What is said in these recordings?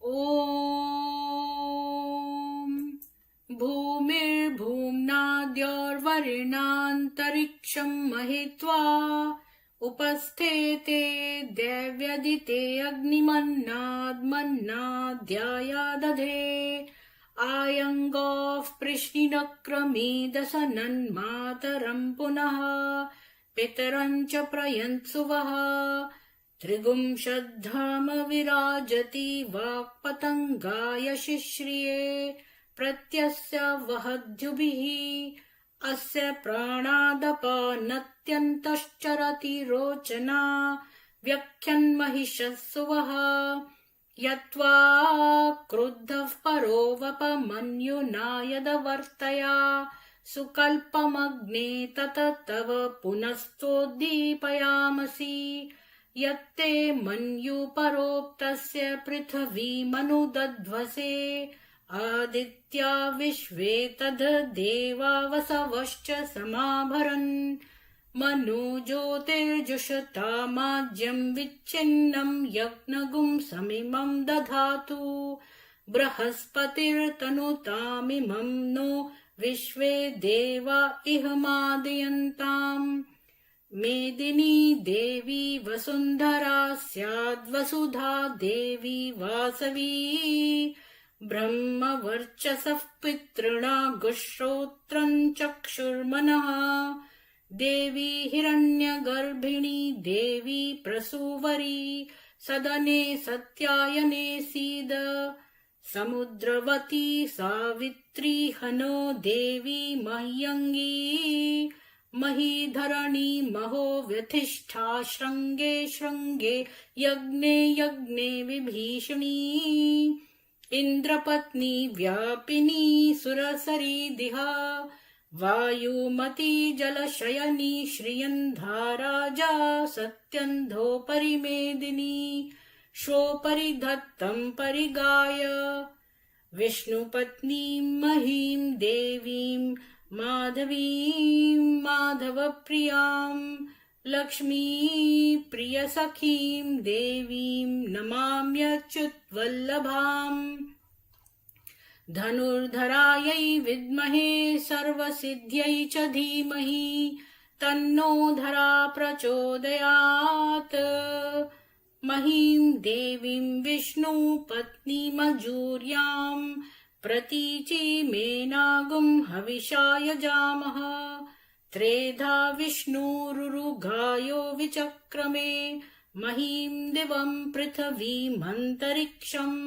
ॐ भूमिर्भूम्नाद्योर्वरेणान्तरिक्षं महित्वा उपस्थेते दैव्यदिते अग्निमन्नाद्मन्नाद्यायादधे आयङ्गोः पृश्निनक्रमीदसनन्मातरं पुनः पितरं च प्रयन्सुवः त्रिगुंशद्धाम विराजति वाक्पतङ्गाय शिश्रिये प्रत्यस्य वहद्युभिः अस्य प्राणादपानत्यन्तश्चरति रोचना व्यख्यन्महिषस्सुवः यत्त्वा क्रुद्धः परो वपमन्युना यदवर्तया सुकल्पमग्ने तत तव पुनस्तोद्दीपयामसि यत्ते मन्युपरोक्तस्य पृथिवीमनुदध्वसे आदित्या विश्वे तद्देवा वसवश्च समाभरन् मनु ज्योतिर्जुषतामाज्यं विच्छिन्नं यज्ञगुं समिमं दधातु बृहस्पतिर्तनुतामिमं नो विश्वे देवा इह मादयन्ताम् मेदिनी देवी वसुन्धरा स्याद्वसुधा देवी वासवी ब्रह्मवर्चसः पितृणा गुश्रोत्रं चक्षुर्मनः देवी हिरण्यगर्भिणी देवी प्रसूवरी सदने सत्यायने सीद समुद्रवती सावित्री हनो देवी मह्यङ्गी महीधरणी महो व्यथिष्ठा श्रृङ्गे श्रृङ्गे यज्ञे यज्ञे विभीषणी इन्द्रपत्नी व्यापिनी सुरसरी दिहा वायुमती जलशयनी श्रियन्धाराजा सत्यन्धो परिमेदिनी शोपरिधत्तं परिगाय विष्णुपत्नी महीं देवीं माधवीं माधवप्रियां लक्ष्मी प्रियसखीं देवीं नमाम्यच्युतवल्लभाम् धनुर्धरायै विद्महे सर्वसिद्ध्यै च धीमहि तन्नो धरा प्रचोदयात् महीं देवीं विष्णुपत्नीमजूर्यां प्रतीचीमेनागुं हविषा यजामः त्रेधा विष्णुरुरुगायो विचक्रमे महीं दिवं पृथिवीमन्तरिक्षम्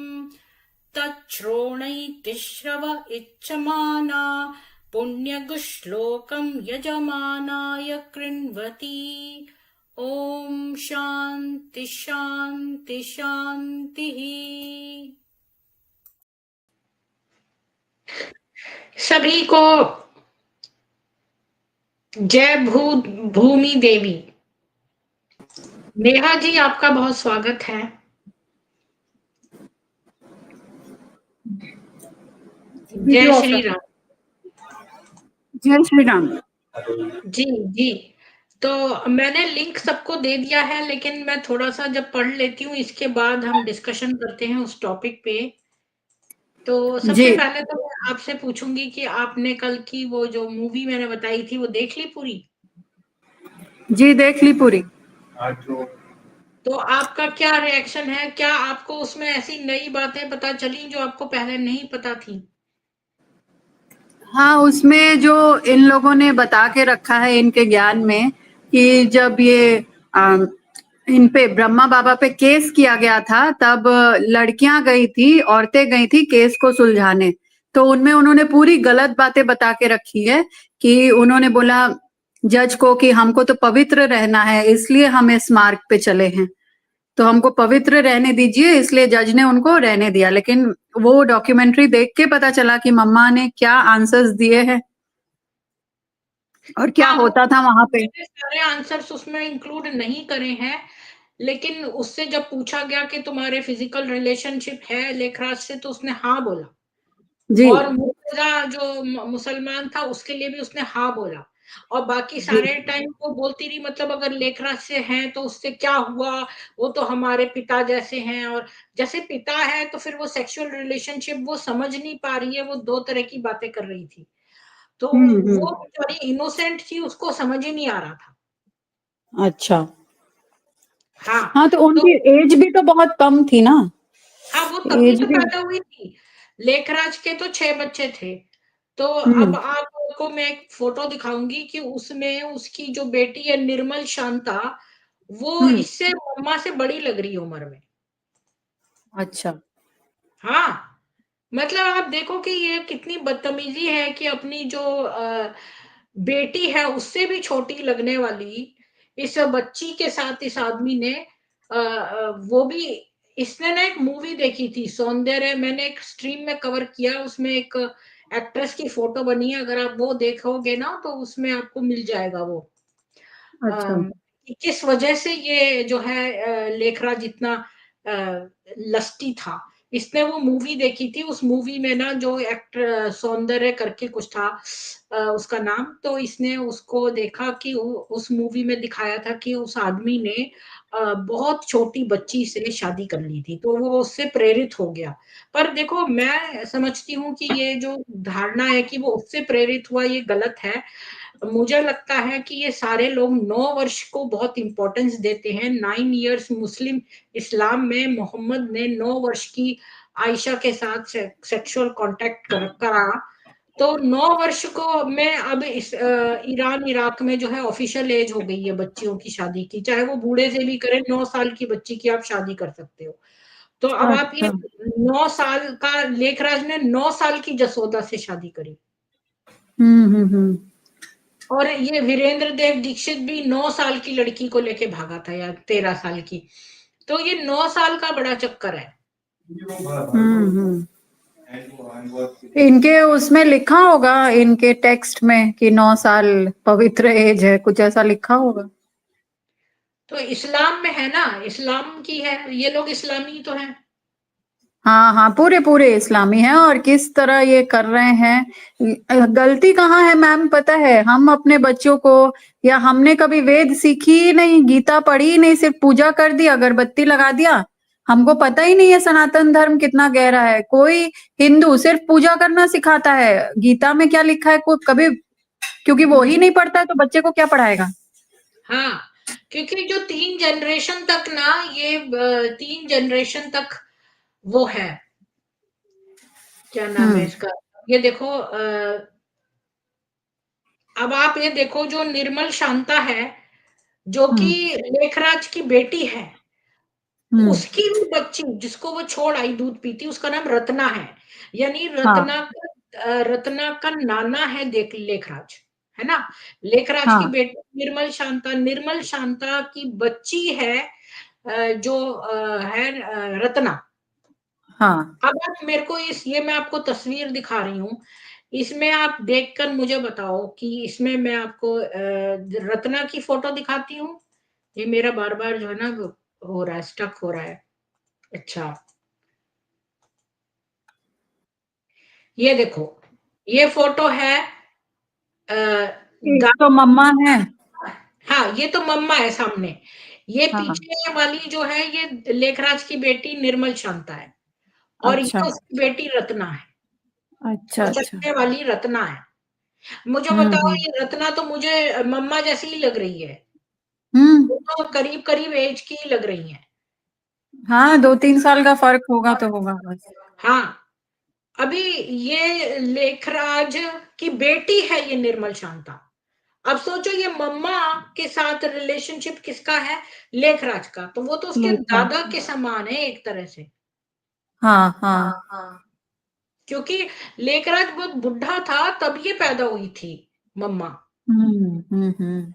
तच्छ्रोणैतिश्रव इच्छमाना पुण्यगुश्लोकं यजमानाय कृण्वति ॐ शान्ति शान्ति शान्तिः। सभी को जय भूमि देवी। नेहा जी आपका बहुत स्वागत है। जय श्री राम। जय श्री राम जी जी। तो मैंने लिंक सबको दे दिया है, लेकिन मैं थोड़ा सा जब पढ़ लेती हूँ इसके बाद हम डिस्कशन करते हैं उस टॉपिक पे। तो सबसे पहले तो मैं आपसे पूछूंगी कि आपने कल की वो जो मूवी मैंने बताई थी वो देख ली पूरी? जी देख ली पूरी। तो आपका क्या रिएक्शन है? क्या आपको उसमें ऐसी नई बातें पता चली जो आपको पहले नहीं पता थी? हाँ, उसमें जो इन लोगों ने बता के रखा है इनके ज्ञान में कि जब ये इन पे ब्रह्मा बाबा पे केस किया गया था तब लड़कियां गई थी, औरतें गई थी केस को सुलझाने, तो उनमें उन्होंने पूरी गलत बातें बता के रखी है कि उन्होंने बोला जज को कि हमको तो पवित्र रहना है इसलिए हम इस मार्ग पे चले हैं, तो हमको पवित्र रहने दीजिए, इसलिए जज ने उनको रहने दिया। लेकिन वो डॉक्यूमेंट्री देख के पता चला कि मम्मा ने क्या आंसर्स दिए हैं और क्या होता था वहां पे। सारे आंसर्स उसमें इंक्लूड नहीं करे हैं, लेकिन उससे जब पूछा गया कि तुम्हारे फिजिकल रिलेशनशिप है लेखराज से, तो उसने हाँ बोला। जी। और मुर्तजा जो मुसलमान था उसके लिए भी उसने हाँ बोला। और बाकी जी। सारे टाइम वो बोलती रही, मतलब अगर लेखराज से हैं तो उससे क्या हुआ, वो तो हमारे पिता जैसे हैं, और जैसे पिता है तो फिर वो सेक्सुअल रिलेशनशिप वो समझ नहीं पा रही है, वो दो तरह की बातें कर रही थी। तो वो हम्म। बेचारी इनोसेंट थी, उसको समझ ही नहीं आ रहा था। अच्छा। हाँ, हाँ, तो तो उनकी एज भी तो बहुत कम थी ना। हाँ, वो तभी एज तो भी। पैदा हुई थी। लेखराज के तो 6 बच्चे थे। तो अब हम्म। आपको मैं एक फ़ोटो दिखाऊँगी कि उसमें उसकी जो बेटी है निर्मल शांता, वो हम्म। इससे मम्मा से बड़ी लग रही है उम्र में। अच्छा। हाँ, मतलब आप देखो कि ये कितनी बदतमीज़ी है कि अपनी जो बेटी है उससे भी छोटी लगने वाली इस बच्ची के साथ इस आदमी ने वो भी, इसने ना एक मूवी देखी थी सौंदर्य, मैंने एक स्ट्रीम में कवर किया, उसमें एक एक्ट्रेस की फोटो बनी है, अगर आप वो देखोगे ना तो उसमें आपको मिल जाएगा वो अच्छा। कि किस वजह से ये जो है लेखराज इतना लस्टी था। इसने वो मूवी देखी थी, उस मूवी में ना जो एक्टर सौंदर्य करके कुछ था उसका नाम, तो इसने उसको देखा कि उस मूवी में दिखाया था कि उस आदमी ने बहुत छोटी बच्ची से शादी कर ली थी, तो वो उससे प्रेरित हो गया। पर देखो मैं समझती हूँ कि ये जो धारणा है कि वो उससे प्रेरित हुआ, ये गलत है। मुझे लगता है कि ये सारे लोग 9 वर्ष को बहुत इम्पोर्टेंस देते हैं। 9 इयर्स मुस्लिम इस्लाम में मोहम्मद ने 9 वर्ष की आयशा के साथ सेक्सुअल कांटेक्ट करा। तो 9 वर्ष को में अब इस ईरान इराक में जो है ऑफिशियल एज हो गई है बच्चियों की शादी की, चाहे वो बूढ़े से भी करें, 9 साल की बच्ची की आप शादी कर सकते हो। तो अब आप ये अच्छा। 9 साल का, लेखराज ने 9 साल की जसोदा से शादी करी। हम्म। और ये वीरेंद्र देव दीक्षित भी 9 साल की लड़की को लेके भागा था, या 13 साल की। तो ये 9 साल का बड़ा चक्कर है। हम्म। इनके उसमें लिखा होगा, इनके टेक्स्ट में कि 9 साल पवित्र एज है, कुछ ऐसा लिखा होगा। तो इस्लाम में है ना, इस्लाम की है, ये लोग इस्लामी तो हैं। हाँ हाँ, पूरे पूरे इस्लामी हैं। और किस तरह ये कर रहे हैं, गलती कहाँ है मैम पता है? हम अपने बच्चों को, या हमने कभी वेद सीखी ही नहीं, गीता पढ़ी ही नहीं, सिर्फ पूजा कर दी, अगरबत्ती लगा दिया। हमको पता ही नहीं है सनातन धर्म कितना गहरा है। कोई हिंदू सिर्फ पूजा करना सिखाता है, गीता में क्या लिखा है कोई कभी, क्योंकि वो ही नहीं पढ़ता है तो बच्चे को क्या पढ़ाएगा। हाँ, क्योंकि जो 3 जनरेशन तक ना, ये 3 जनरेशन तक वो है, क्या नाम है हम्म। इसका? ये देखो अब आप ये देखो, जो निर्मल शांता है, जो कि हम्म। लेखराज की बेटी है, हम्म। उसकी भी बच्ची जिसको वो छोड़ आई दूध पीती, उसका नाम रत्ना है। यानी हाँ रत्ना का नाना है देख लेखराज, है ना? लेखराज की हाँ बेटी निर्मल शांता की बच्ची है जो है रत्ना। हाँ। अब आप मेरे को ये मैं आपको तस्वीर दिखा रही हूँ, इसमें आप देखकर मुझे बताओ कि इसमें मैं आपको रत्ना की फोटो दिखाती हूँ। ये मेरा बार-बार जो है ना वो हो रहा है, स्टक हो रहा है। अच्छा, ये देखो, ये फ़ोटो है अ, एक गा तो मम्मा है। हाँ, ये तो मम्मा है सामने। ये हाँ। पीछे वाली जो है ये लेखराज की बेटी निर्मल शांता है, और अच्छा ये उसकी बेटी रत्ना है, अच्छा। और अच्छा। चश्मे वाली रत्ना है। मुझे बताओ, हम्म। ये रत्ना तो मुझे मम्मा जैसी ही लग रही है। हम्म। वो तो करीब-करीब ऐज की ही लग रही हैं। हाँ, 2-3 साल का फर्क होगा तो होगा बस। हाँ, अभी ये लेखराज की बेटी है ये निर्मल शांता। अब सोचो ये मम्मा के साथ रिलेशनशिप किसका है? लेखराज का। तो वो तो उसके लेखा। दादा के समान है एक तरह से। हाँ हाँ। हाँ, हाँ। क्योंकि लेखराज बहुत बुढ़ा था तब ये पैदा हुई थी मम्मा। हम्म।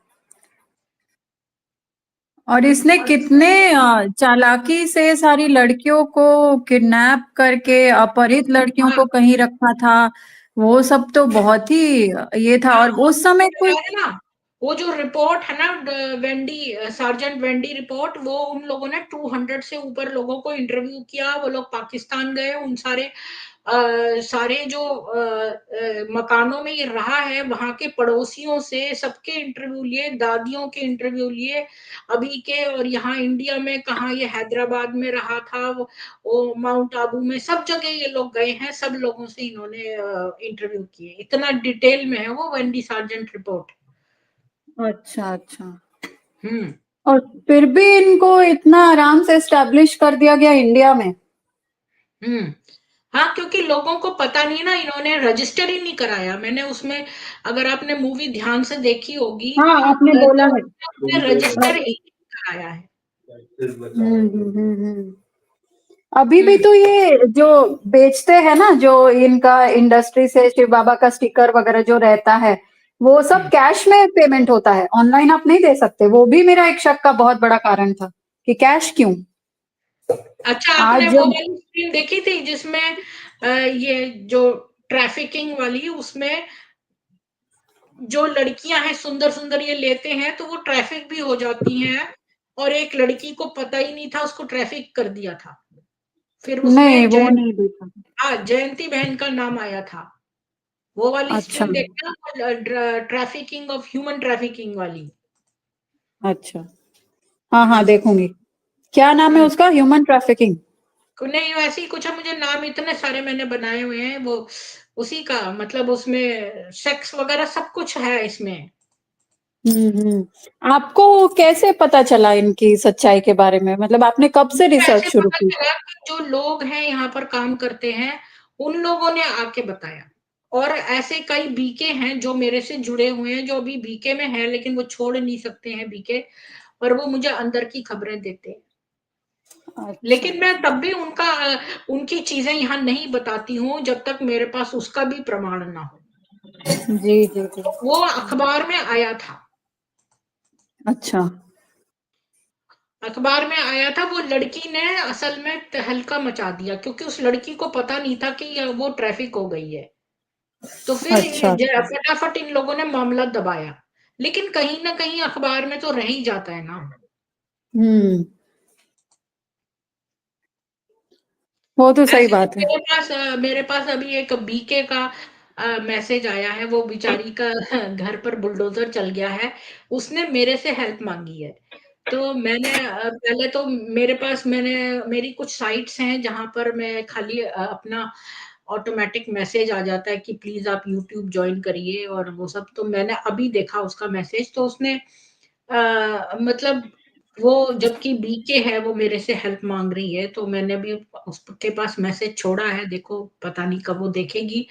और इसने कितने चालाकी से सारी लड़कियों को किडनैप करके अपहरित लड़कियों हाँ, को कहीं रखा था। वो सब तो बहुत ही ये था। हाँ, और और उस समय कोई। है ना, वो जो रिपोर्ट है ना सार्जेंट वेंडी रिपोर्ट, वो उन लोगों ने 200 से ऊपर लोगों को इंटरव्यू किया, वो लोग पाकिस्तान गए, उन सारे सारे जो मकानों में ये रहा है, वहाँ के पड़ोसियों से सबके इंटरव्यू लिए, दादियों के इंटरव्यू लिए अभी के, और यहाँ इंडिया में कहाँ, ये हैदराबाद में रहा था, वो माउंट आबू में, सब जगह ये लोग गए हैं, सब लोगों से इन्होंने इंटरव्यू किए। इतना डिटेल में है वो वेंडी सार्जेंट रिपोर्ट। अच्छा अच्छा। हम्म। और फिर भी इनको इतना आराम से एस्टेब्लिश कर दिया गया इंडिया में। हम्म। हाँ, क्योंकि लोगों को पता नहीं ना, इन्होंने रजिस्टर ही नहीं कराया। मैंने उसमें, अगर आपने मूवी ध्यान से देखी होगी, हाँ, आपने बोला तो है। उसने रजिस्टर ही नहीं कराया है। हम्म। अभी भी हम्म। तो ये जो बेचते हैं ना, जो इनका इंडस्ट्री से शिव बाबा का स्टिकर वगैरह जो रहता है, वो सब हम्म। कैश में पेमेंट होता है, ऑनलाइन आप नहीं दे सकते। वो भी मेरा एक शक का बहुत बड़ा कारण था कि कैश क्यों। अच्छा, आज आपने वो जब वाली स्क्रीन देखी थी जिसमें ये जो ट्रैफिकिंग वाली, उसमें जो लड़कियां हैं सुंदर सुंदर ये लेते हैं, तो वो ट्रैफिक भी हो जाती हैं, और एक लड़की को पता ही नहीं था, उसको ट्रैफिक कर दिया था। फिर नहीं, उसमें वो नहीं देखा। जयंती बहन का नाम आया था। वो वाली अच्छा स्ट्रिंग देखना, ट्रैफिकिंग ऑफ ह्यूमन ट्रैफिकिंग वाली। अच्छा। हाँ हाँ, हम्म। देखूंगी। क्या नाम है हम्म। उसका? Human trafficking. नहीं, वैसे ही कुछ है, मुझे नाम इतने सारे मैंने बनाए हुए हैं वो, उसी का मतलब, उसमें सेक्स वगैरह सब कुछ है इसमें। आपको कैसे पता चला इनकी सच्चाई के बारे में? मतलब आपने कब से मुझे रिसर्च ऐसे शुरू पता की? चला कि जो लोग हैं यहाँ पर काम करते हैं, उन लोगों ने आके बताया। और ऐसे कई बीके हैं जो मेरे से जुड़े हुए हैं, जो अभी बीके में हैं, लेकिन वो छोड़ नहीं सकते हैं बीके, पर वो मुझे अंदर की खबरें देते हैं। अच्छा। लेकिन मैं तब भी उनकी चीजें यहाँ नहीं बताती हूँ जब तक मेरे पास उसका भी प्रमाण ना हो। जी जी जी। वो अखबार में आया था। अच्छा। अखबार में आया था, वो लड़की ने असल में तहलका मचा दिया, क्योंकि उस लड़की को पता नहीं था कि वो ट्रैफिक हो गई है। तो फिर अच्छा अच्छा। फटाफट इन लोगों ने मामला दबाया। लेकिन कहीं ना कहीं अखबार में तो रह ही जाता है ना। हम्म। वो तो सही ऐसे बात है। मेरे पास अभी एक बीके का मैसेज आया है। वो बेचारी का घर पर बुलडोजर चल गया है। उसने मेरे से हेल्प मांगी है। तो मैंने पहले तो मेरी कुछ साइट्स हैं जहां पर मैं खाली अपना ऑटोमेटिक मैसेज आ जाता है कि प्लीज आप यूट्यूब ज्वाइन करिए और वो सब। तो मैंने अभी देखा उसका मैसेज, तो उसने मतलब, वो जबकि बीके है, वो मेरे से हेल्प मांग रही है, तो मैंने भी उसके पास मैसेज छोड़ा है। देखो, पता नहीं कब वो देखेगी।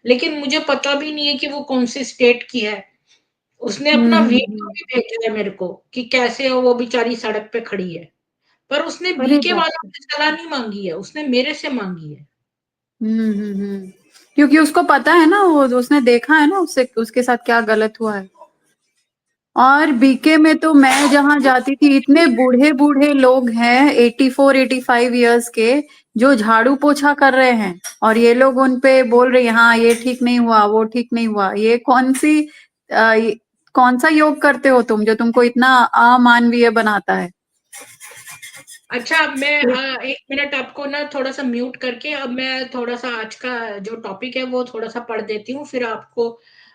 लेकिन मुझे पता भी नहीं है कि वो कौन से स्टेट की है। उसने अपना वीडियो हम्म। भी भेजा है मेरे को कि कैसे वो बेचारी सड़क पे खड़ी है। पर उसने अरे बीके बाप वालों रे। से सलाह नहीं मांगी है, उसने मेरे से मांगी है। हम्म। क्योंकि उसको पता है ना, वो उसने देखा है ना उससे उसके साथ क्या गलत हुआ है। और बीके में तो मैं जहां जाती थी, इतने बूढ़े बूढ़े लोग हैं, 84 85 इयर्स के, जो झाड़ू पोछा कर रहे हैं, और ये लोग उन पे बोल रहे हैं हाँ ये ठीक नहीं हुआ, वो ठीक नहीं हुआ। ये कौन सा योग करते हो तुम, जो तुमको इतना अमानवीय बनाता है? अच्छा, अब मैं 1 मिनट आपको ना थोड़ा सा म्यूट करके, अब मैं थोड़ा सा आज का जो टॉपिक है वो थोड़ा सा पढ़ देती हूँ, फिर आपको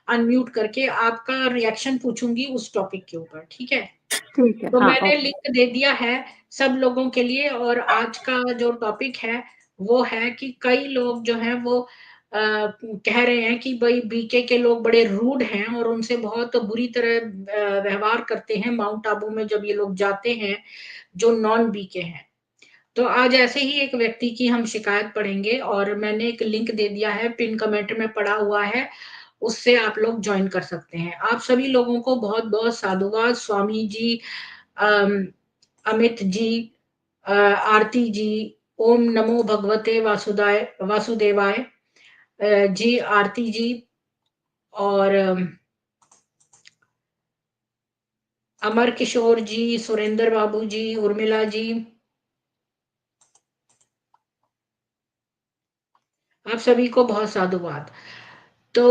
अनम्यूट करके आपका रिएक्शन पूछूंगी उस टॉपिक के ऊपर, ठीक है? ठीक है, तो हाँ मैंने ओके। लिंक दे दिया है सब लोगों के लिए। और आज का जो टॉपिक है वो है कि कई लोग जो हैं वो कह रहे हैं कि भाई बीके के लोग बड़े रूड हैं और उनसे बहुत बुरी तरह व्यवहार करते हैं माउंट आबू में जब ये लोग जाते हैं, जो नॉन बीके हैं। तो आज ऐसे ही एक व्यक्ति की हम शिकायत पढ़ेंगे, और मैंने एक लिंक दे दिया है, पिन कमेंट में पड़ा हुआ है, उससे आप लोग ज्वाइन कर सकते हैं। आप सभी लोगों को बहुत बहुत साधुवाद। स्वामी जी, अम, अमित जी, आरती जी, ओम नमो भगवते वासुदेवाय जी, आरती जी, और अमर किशोर जी, सुरेंद्र बाबू जी, उर्मिला जी, आप सभी को बहुत साधुवाद। तो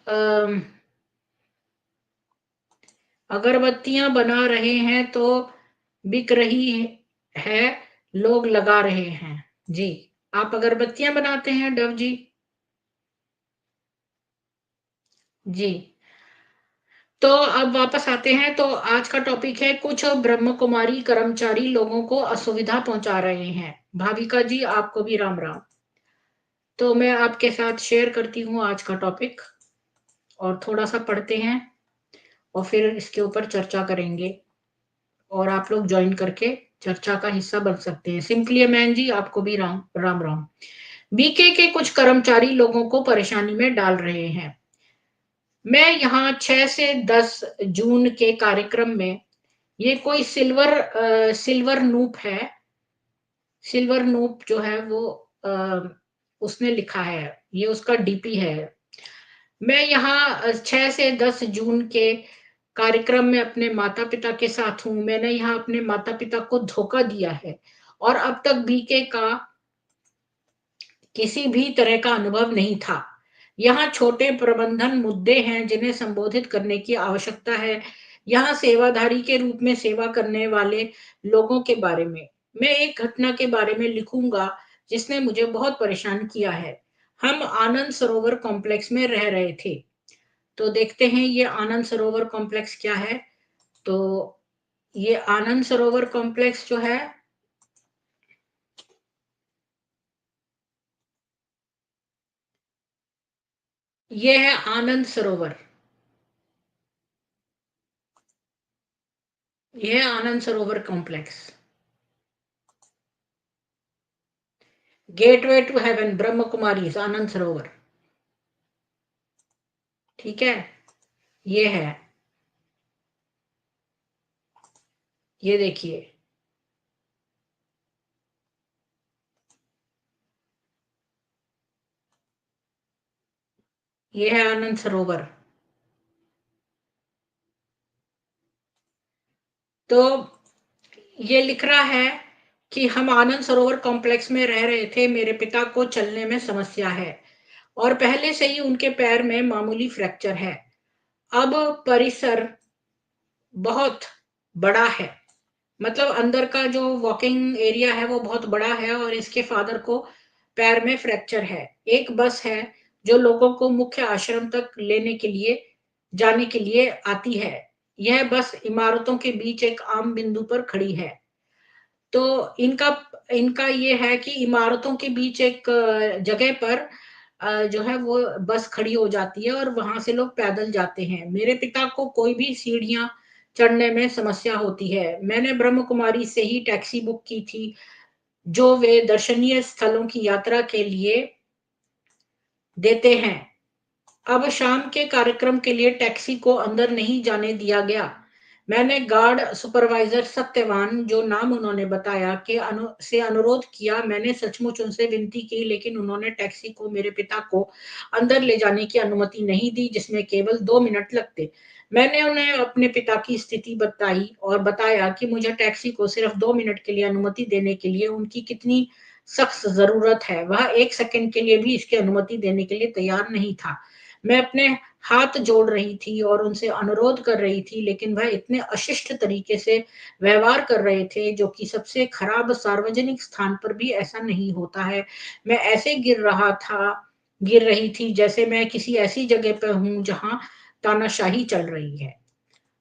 अम, अगरबत्तियां बना रहे हैं तो बिक रही है, लोग लगा रहे हैं जी। आप अगरबत्तियां बनाते हैं डव जी? जी। तो अब वापस आते हैं, तो आज का टॉपिक है कुछ ब्रह्म कुमारी कर्मचारी लोगों को असुविधा पहुंचा रहे हैं। भाविका जी आपको भी राम राम। तो मैं आपके साथ शेयर करती हूँ आज का टॉपिक, और थोड़ा सा पढ़ते हैं और फिर इसके ऊपर चर्चा करेंगे, और आप लोग ज्वाइन करके चर्चा का हिस्सा बन सकते हैं। सिंपली मैन जी आपको भी राम राम राम। बीके के कुछ कर्मचारी लोगों को परेशानी में डाल रहे हैं। मैं यहाँ 6 से 10 जून के कार्यक्रम में, ये कोई सिल्वर नूप है, सिल्वर नूप जो है वो उसने लिखा है, ये उसका डीपी है। मैं यहाँ 6 से 10 जून के कार्यक्रम में अपने माता पिता के साथ हूँ। मैंने यहाँ अपने माता पिता को धोखा दिया है और अब तक बीके का किसी भी तरह का अनुभव नहीं था। यहाँ छोटे प्रबंधन मुद्दे हैं जिन्हें संबोधित करने की आवश्यकता है। यहाँ सेवाधारी के रूप में सेवा करने वाले लोगों के बारे में मैं एक घटना के बारे में लिखूंगा जिसने मुझे बहुत परेशान किया है। हम आनंद सरोवर कॉम्प्लेक्स में रह रहे थे। तो देखते हैं ये आनंद सरोवर कॉम्प्लेक्स क्या है। तो ये आनंद सरोवर कॉम्प्लेक्स जो है, ये है आनंद सरोवर। ये है आनंद सरोवर complex. Gateway to heaven Brahma Kumari आनंद सरोवर। ठीक है, ये है, ये देखिए, ये है आनंद सरोवर। तो ये लिख रहा है कि हम आनंद सरोवर कॉम्प्लेक्स में रह रहे थे। मेरे पिता को चलने में समस्या है और पहले से ही उनके पैर में मामूली फ्रैक्चर है। अब परिसर बहुत बड़ा है, मतलब अंदर का जो वॉकिंग एरिया है वो बहुत बड़ा है और इसके फादर को पैर में फ्रैक्चर है। एक बस है जो लोगों को मुख्य आश्रम तक लेने के लिए जाने के लिए आती है। यह बस इमारतों के बीच एक आम बिंदु पर खड़ी है। तो इनका इनका ये है कि इमारतों के बीच एक जगह पर जो है वो बस खड़ी हो जाती है और वहां से लोग पैदल जाते हैं। मेरे पिता को कोई भी सीढ़ियां चढ़ने में समस्या होती है। मैंने ब्रह्म कुमारी से ही टैक्सी बुक की थी जो वे दर्शनीय स्थलों की यात्रा के लिए देते हैं। अब शाम के कार्यक्रम के लिए टैक्सी को अंदर नहीं जाने दिया गया। मैंने गार्ड सुपरवाइजर सत्यवान, जो नाम उन्होंने बताया, के से अनुरोध किया। मैंने सचमुच उनसे विनती की, लेकिन उन्होंने टैक्सी को मेरे पिता को अंदर ले जाने की अनुमति नहीं दी, जिसमें केवल 2 मिनट लगते। मैंने उन्हें अपने पिता की स्थिति बताई और बताया कि मुझे टैक्सी को सिर्फ 2 मिनट के लिए अनुमति देने के लिए उनकी कितनी सख्त जरूरत है। वह 1 सेकंड के लिए भी इसकी अनुमति देने के लिए तैयार नहीं था। मैं अपने हाथ जोड़ रही थी और उनसे अनुरोध कर रही थी, लेकिन वह इतने अशिष्ट तरीके से व्यवहार कर रहे थे, जो कि सबसे खराब सार्वजनिक स्थान पर भी ऐसा नहीं होता है। मैं ऐसे गिर रही थी जैसे मैं किसी ऐसी जगह पर हूं जहां तानाशाही चल रही है।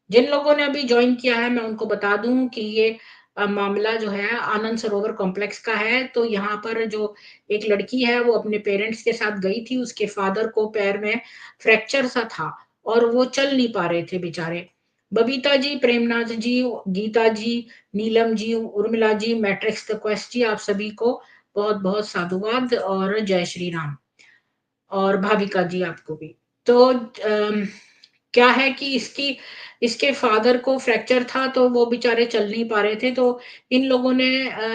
जिन लोगों ने अभी ज्वाइन किया है मैं उनको बता दूं कि ये मामला जो है आनंद सरोवर कॉम्प्लेक्स का है। तो यहाँ पर जो एक लड़की है वो अपने पेरेंट्स के साथ गई थी। उसके फादर को पैर में फ्रैक्चर सा था और वो चल नहीं पा रहे थे बेचारे। बबीता जी, प्रेमनाथ जी, गीता जी, Neelam ji, Urmila ji, matrix the quest जी, आप सभी को बहुत बहुत साधुवाद और जय श्री राम। और भाविका जी आपको भी। तो क्या है कि इसके फादर को फ्रैक्चर था तो वो बेचारे चल नहीं पा रहे थे। तो इन लोगों ने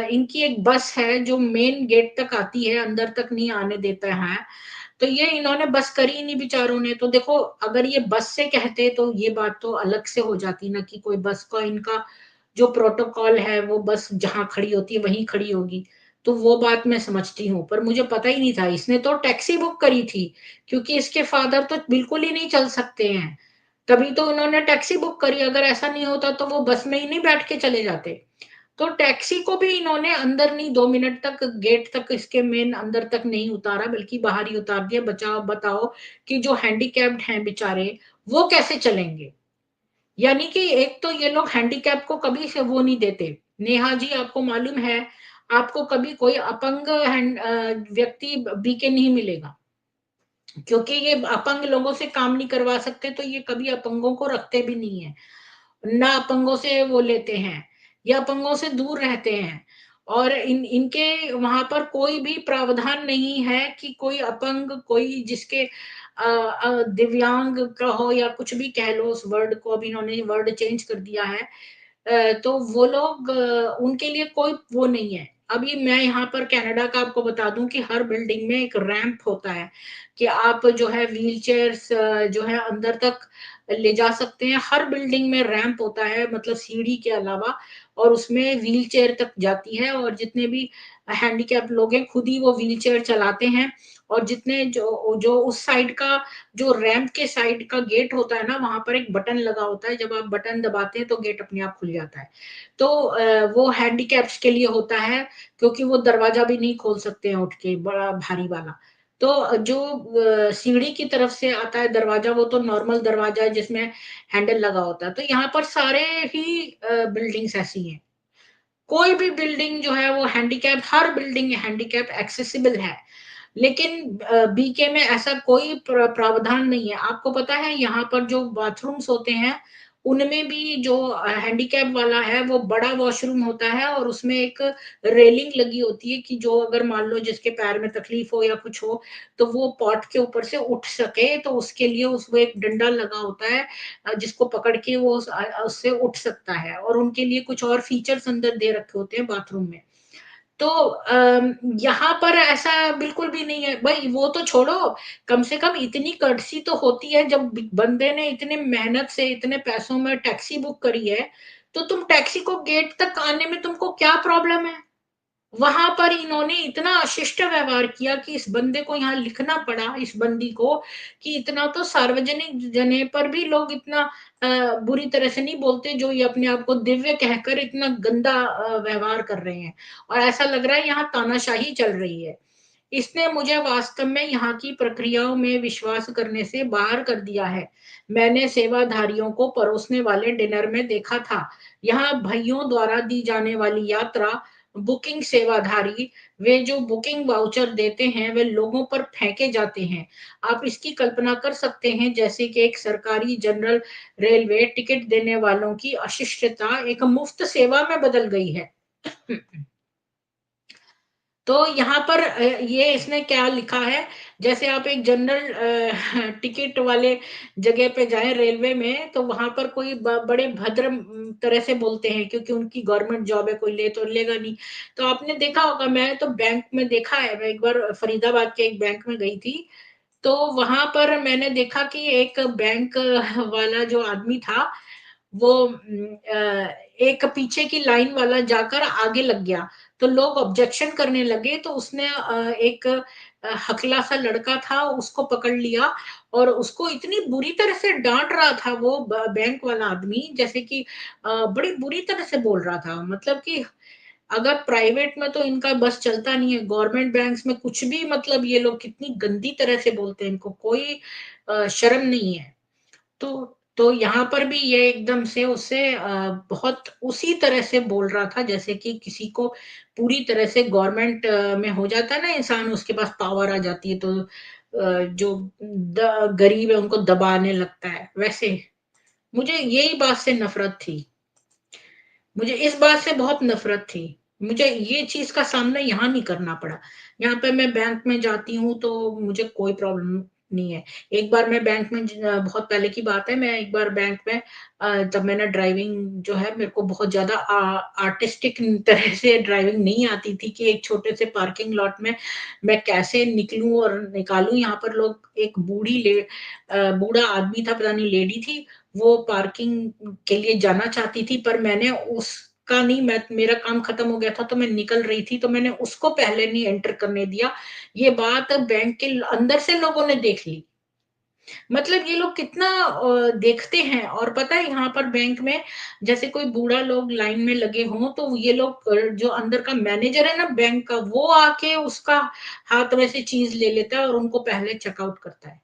इनकी एक बस है जो मेन गेट तक आती है, अंदर तक नहीं आने देता है। तो ये इन्होंने बस करी ही नहीं बेचारों ने। तो देखो, अगर ये बस से कहते तो ये बात तो अलग से हो जाती ना, कि कोई बस का इनका जो प्रोटोकॉल है वो बस जहां खड़ी होती है वहीं खड़ी होगी, तो वो बात मैं समझती हूँ। पर मुझे पता ही नहीं था, इसने तो टैक्सी बुक करी थी क्योंकि इसके फादर तो बिल्कुल ही नहीं चल सकते हैं। तभी तो उन्होंने टैक्सी बुक करी, अगर ऐसा नहीं होता तो वो बस में ही नहीं बैठ के चले जाते। तो टैक्सी को भी इन्होंने अंदर नहीं, 2 मिनट तक गेट तक इसके मेन अंदर तक नहीं उतारा, बल्कि बाहर ही उतार दिया। बचाओ बताओ कि जो हैंडीकैप्ड हैं बेचारे, वो कैसे चलेंगे? यानी कि एक तो ये लोग हैंडीकैप को कभी से वो नहीं देते। नेहा जी, आपको मालूम है, आपको कभी कोई अपंग व्यक्ति बीके नहीं मिलेगा, क्योंकि ये अपंग लोगों से काम नहीं करवा सकते, तो ये कभी अपंगों को रखते भी नहीं है, ना अपंगों से वो लेते हैं, या अपंगों से दूर रहते हैं। और इनके वहां पर कोई भी प्रावधान नहीं है कि कोई अपंग, कोई जिसके दिव्यांग का हो या कुछ भी कह लो, उस वर्ड को अब इन्होंने वर्ड चेंज कर दिया है। तो वो लोग, उनके लिए कोई वो नहीं है। अभी मैं यहाँ पर कनाडा का आपको बता दूं कि हर बिल्डिंग में एक रैंप होता है, कि आप जो है व्हील चेयर्स जो है अंदर तक ले जा सकते हैं। हर बिल्डिंग में रैंप होता है, मतलब सीढ़ी के अलावा, और उसमें व्हील चेयर तक जाती है, और जितने भी हैंडीकैप लोग हैं खुद ही वो व्हील चेयर चलाते हैं। और जितने जो जो उस साइड का, जो रैंप के साइड का गेट होता है ना, वहां पर एक बटन लगा होता है, जब आप बटन दबाते हैं तो गेट अपने आप खुल जाता है। तो वो हैंडीकैप्स के लिए होता है, क्योंकि वो दरवाजा भी नहीं खोल सकते हैं उठ के, बड़ा भारी वाला। तो जो सीढ़ी की तरफ से आता है दरवाजा, वो तो नॉर्मल दरवाजा है जिसमें हैंडल लगा होता है। तो यहाँ पर सारे ही बिल्डिंग्स ऐसी हैं, कोई भी बिल्डिंग जो है वो हैंडीकैप, हर बिल्डिंग हैंडीकैप एक्सेसिबल है। लेकिन बीके में ऐसा कोई प्रावधान नहीं है। आपको पता है यहाँ पर जो बाथरूम्स होते हैं, उनमें भी जो हैंडीकैप वाला है, वो बड़ा वॉशरूम होता है, और उसमें एक रेलिंग लगी होती है कि जो अगर मान लो जिसके पैर में तकलीफ हो या कुछ हो, तो वो पॉट के ऊपर से उठ सके, तो उसके लिए उसमें एक डंडा लगा होता है, जिसको पकड़ के वो उससे उठ सकता है। और उनके लिए कुछ और फीचर्स अंदर दे रखे होते हैं बाथरूम में। तो यहाँ पर ऐसा बिल्कुल भी नहीं है भाई। वो तो छोड़ो, कम से कम इतनी कर्टसी तो होती है, जब बंदे ने इतने मेहनत से इतने पैसों में टैक्सी बुक करी है, तो तुम टैक्सी को गेट तक आने में तुमको क्या प्रॉब्लम है? वहां पर इन्होंने इतना अशिष्ट व्यवहार किया कि इस बंदे को यहाँ लिखना पड़ा, इस बंदी को, कि इतना तो सार्वजनिक जने पर भी लोग इतना बुरी तरह से नहीं बोलते, जो ये अपने आप को दिव्य कहकर इतना गंदा व्यवहार कर रहे हैं। और ऐसा लग रहा है यहाँ तानाशाही चल रही है। इसने मुझे वास्तव में यहाँ की प्रक्रियाओं में विश्वास करने से बाहर कर दिया है। मैंने सेवाधारियों को परोसने वाले डिनर में देखा था। यहाँ भाइयों द्वारा दी जाने वाली यात्रा बुकिंग सेवाधारी, वे जो बुकिंग वाउचर देते हैं, वे लोगों पर फेंके जाते हैं। आप इसकी कल्पना कर सकते हैं, जैसे कि एक सरकारी जनरल रेलवे टिकट देने वालों की अशिष्टता एक मुफ्त सेवा में बदल गई है। तो यहाँ पर ये इसने क्या लिखा है, जैसे आप एक जनरल टिकट वाले जगह पे जाएं रेलवे में, तो वहां पर कोई बड़े भद्र तरह से बोलते हैं, क्योंकि उनकी गवर्नमेंट जॉब है, कोई ले तो लेगा नहीं। तो आपने देखा होगा, मैं तो बैंक में देखा है, मैं एक बार फरीदाबाद के एक बैंक में गई थी, तो वहां पर मैंने देखा कि एक बैंक वाला जो आदमी था, वो एक पीछे की लाइन वाला जाकर आगे लग गया। तो लोग ऑब्जेक्शन करने लगे, तो उसने एक हकला सा लड़का था, उसको पकड़ लिया, और उसको इतनी बुरी तरह से डांट रहा था वो बैंक वाला आदमी, जैसे कि बड़ी बुरी तरह से बोल रहा था। मतलब कि अगर प्राइवेट में तो इनका बस चलता नहीं है, गवर्नमेंट बैंक्स में कुछ भी, मतलब ये लोग कितनी गंदी तरह से बोलते हैं, इनको कोई शर्म नहीं है। तो यहाँ पर भी ये एकदम से उससे बहुत उसी तरह से बोल रहा था, जैसे कि किसी को पूरी तरह से गवर्नमेंट में हो जाता है ना इंसान, उसके पास पावर आ जाती है, तो जो गरीब है उनको दबाने लगता है, वैसे। मुझे यही बात से नफरत थी, मुझे इस बात से बहुत नफरत थी। मुझे ये चीज का सामना यहाँ नहीं करना पड़ा। यहाँ पे मैं बैंक में जाती हूँ तो मुझे कोई प्रॉब्लम नहीं है। एक बार मैं बैंक में बहुत पहले की बात है, मैं एक बार बैंक में जब मैंने ड्राइविंग जो है, मेरे को बहुत ज्यादा आर्टिस्टिक तरह से ड्राइविंग नहीं आती थी, कि एक छोटे से पार्किंग लॉट में मैं कैसे निकलूं और निकालूं। यहाँ पर लोग, एक बूढ़ा आदमी था, पता नहीं लेडी थी, वो पार्किंग के लिए जाना चाहती थी, पर मैंने उसका नहीं, मैं मेरा काम खत्म हो गया था, तो मैं निकल रही थी, तो मैंने उसको पहले नहीं एंटर करने दिया। ये बात बैंक के अंदर से लोगों ने देख ली। मतलब ये लोग कितना देखते हैं। और पता है यहाँ पर बैंक में जैसे कोई बूढ़ा लोग लाइन में लगे हों तो ये लोग जो अंदर का मैनेजर है ना बैंक का, वो आके उसका हाथ में से चीज ले लेता है और उनको पहले चेकआउट करता है।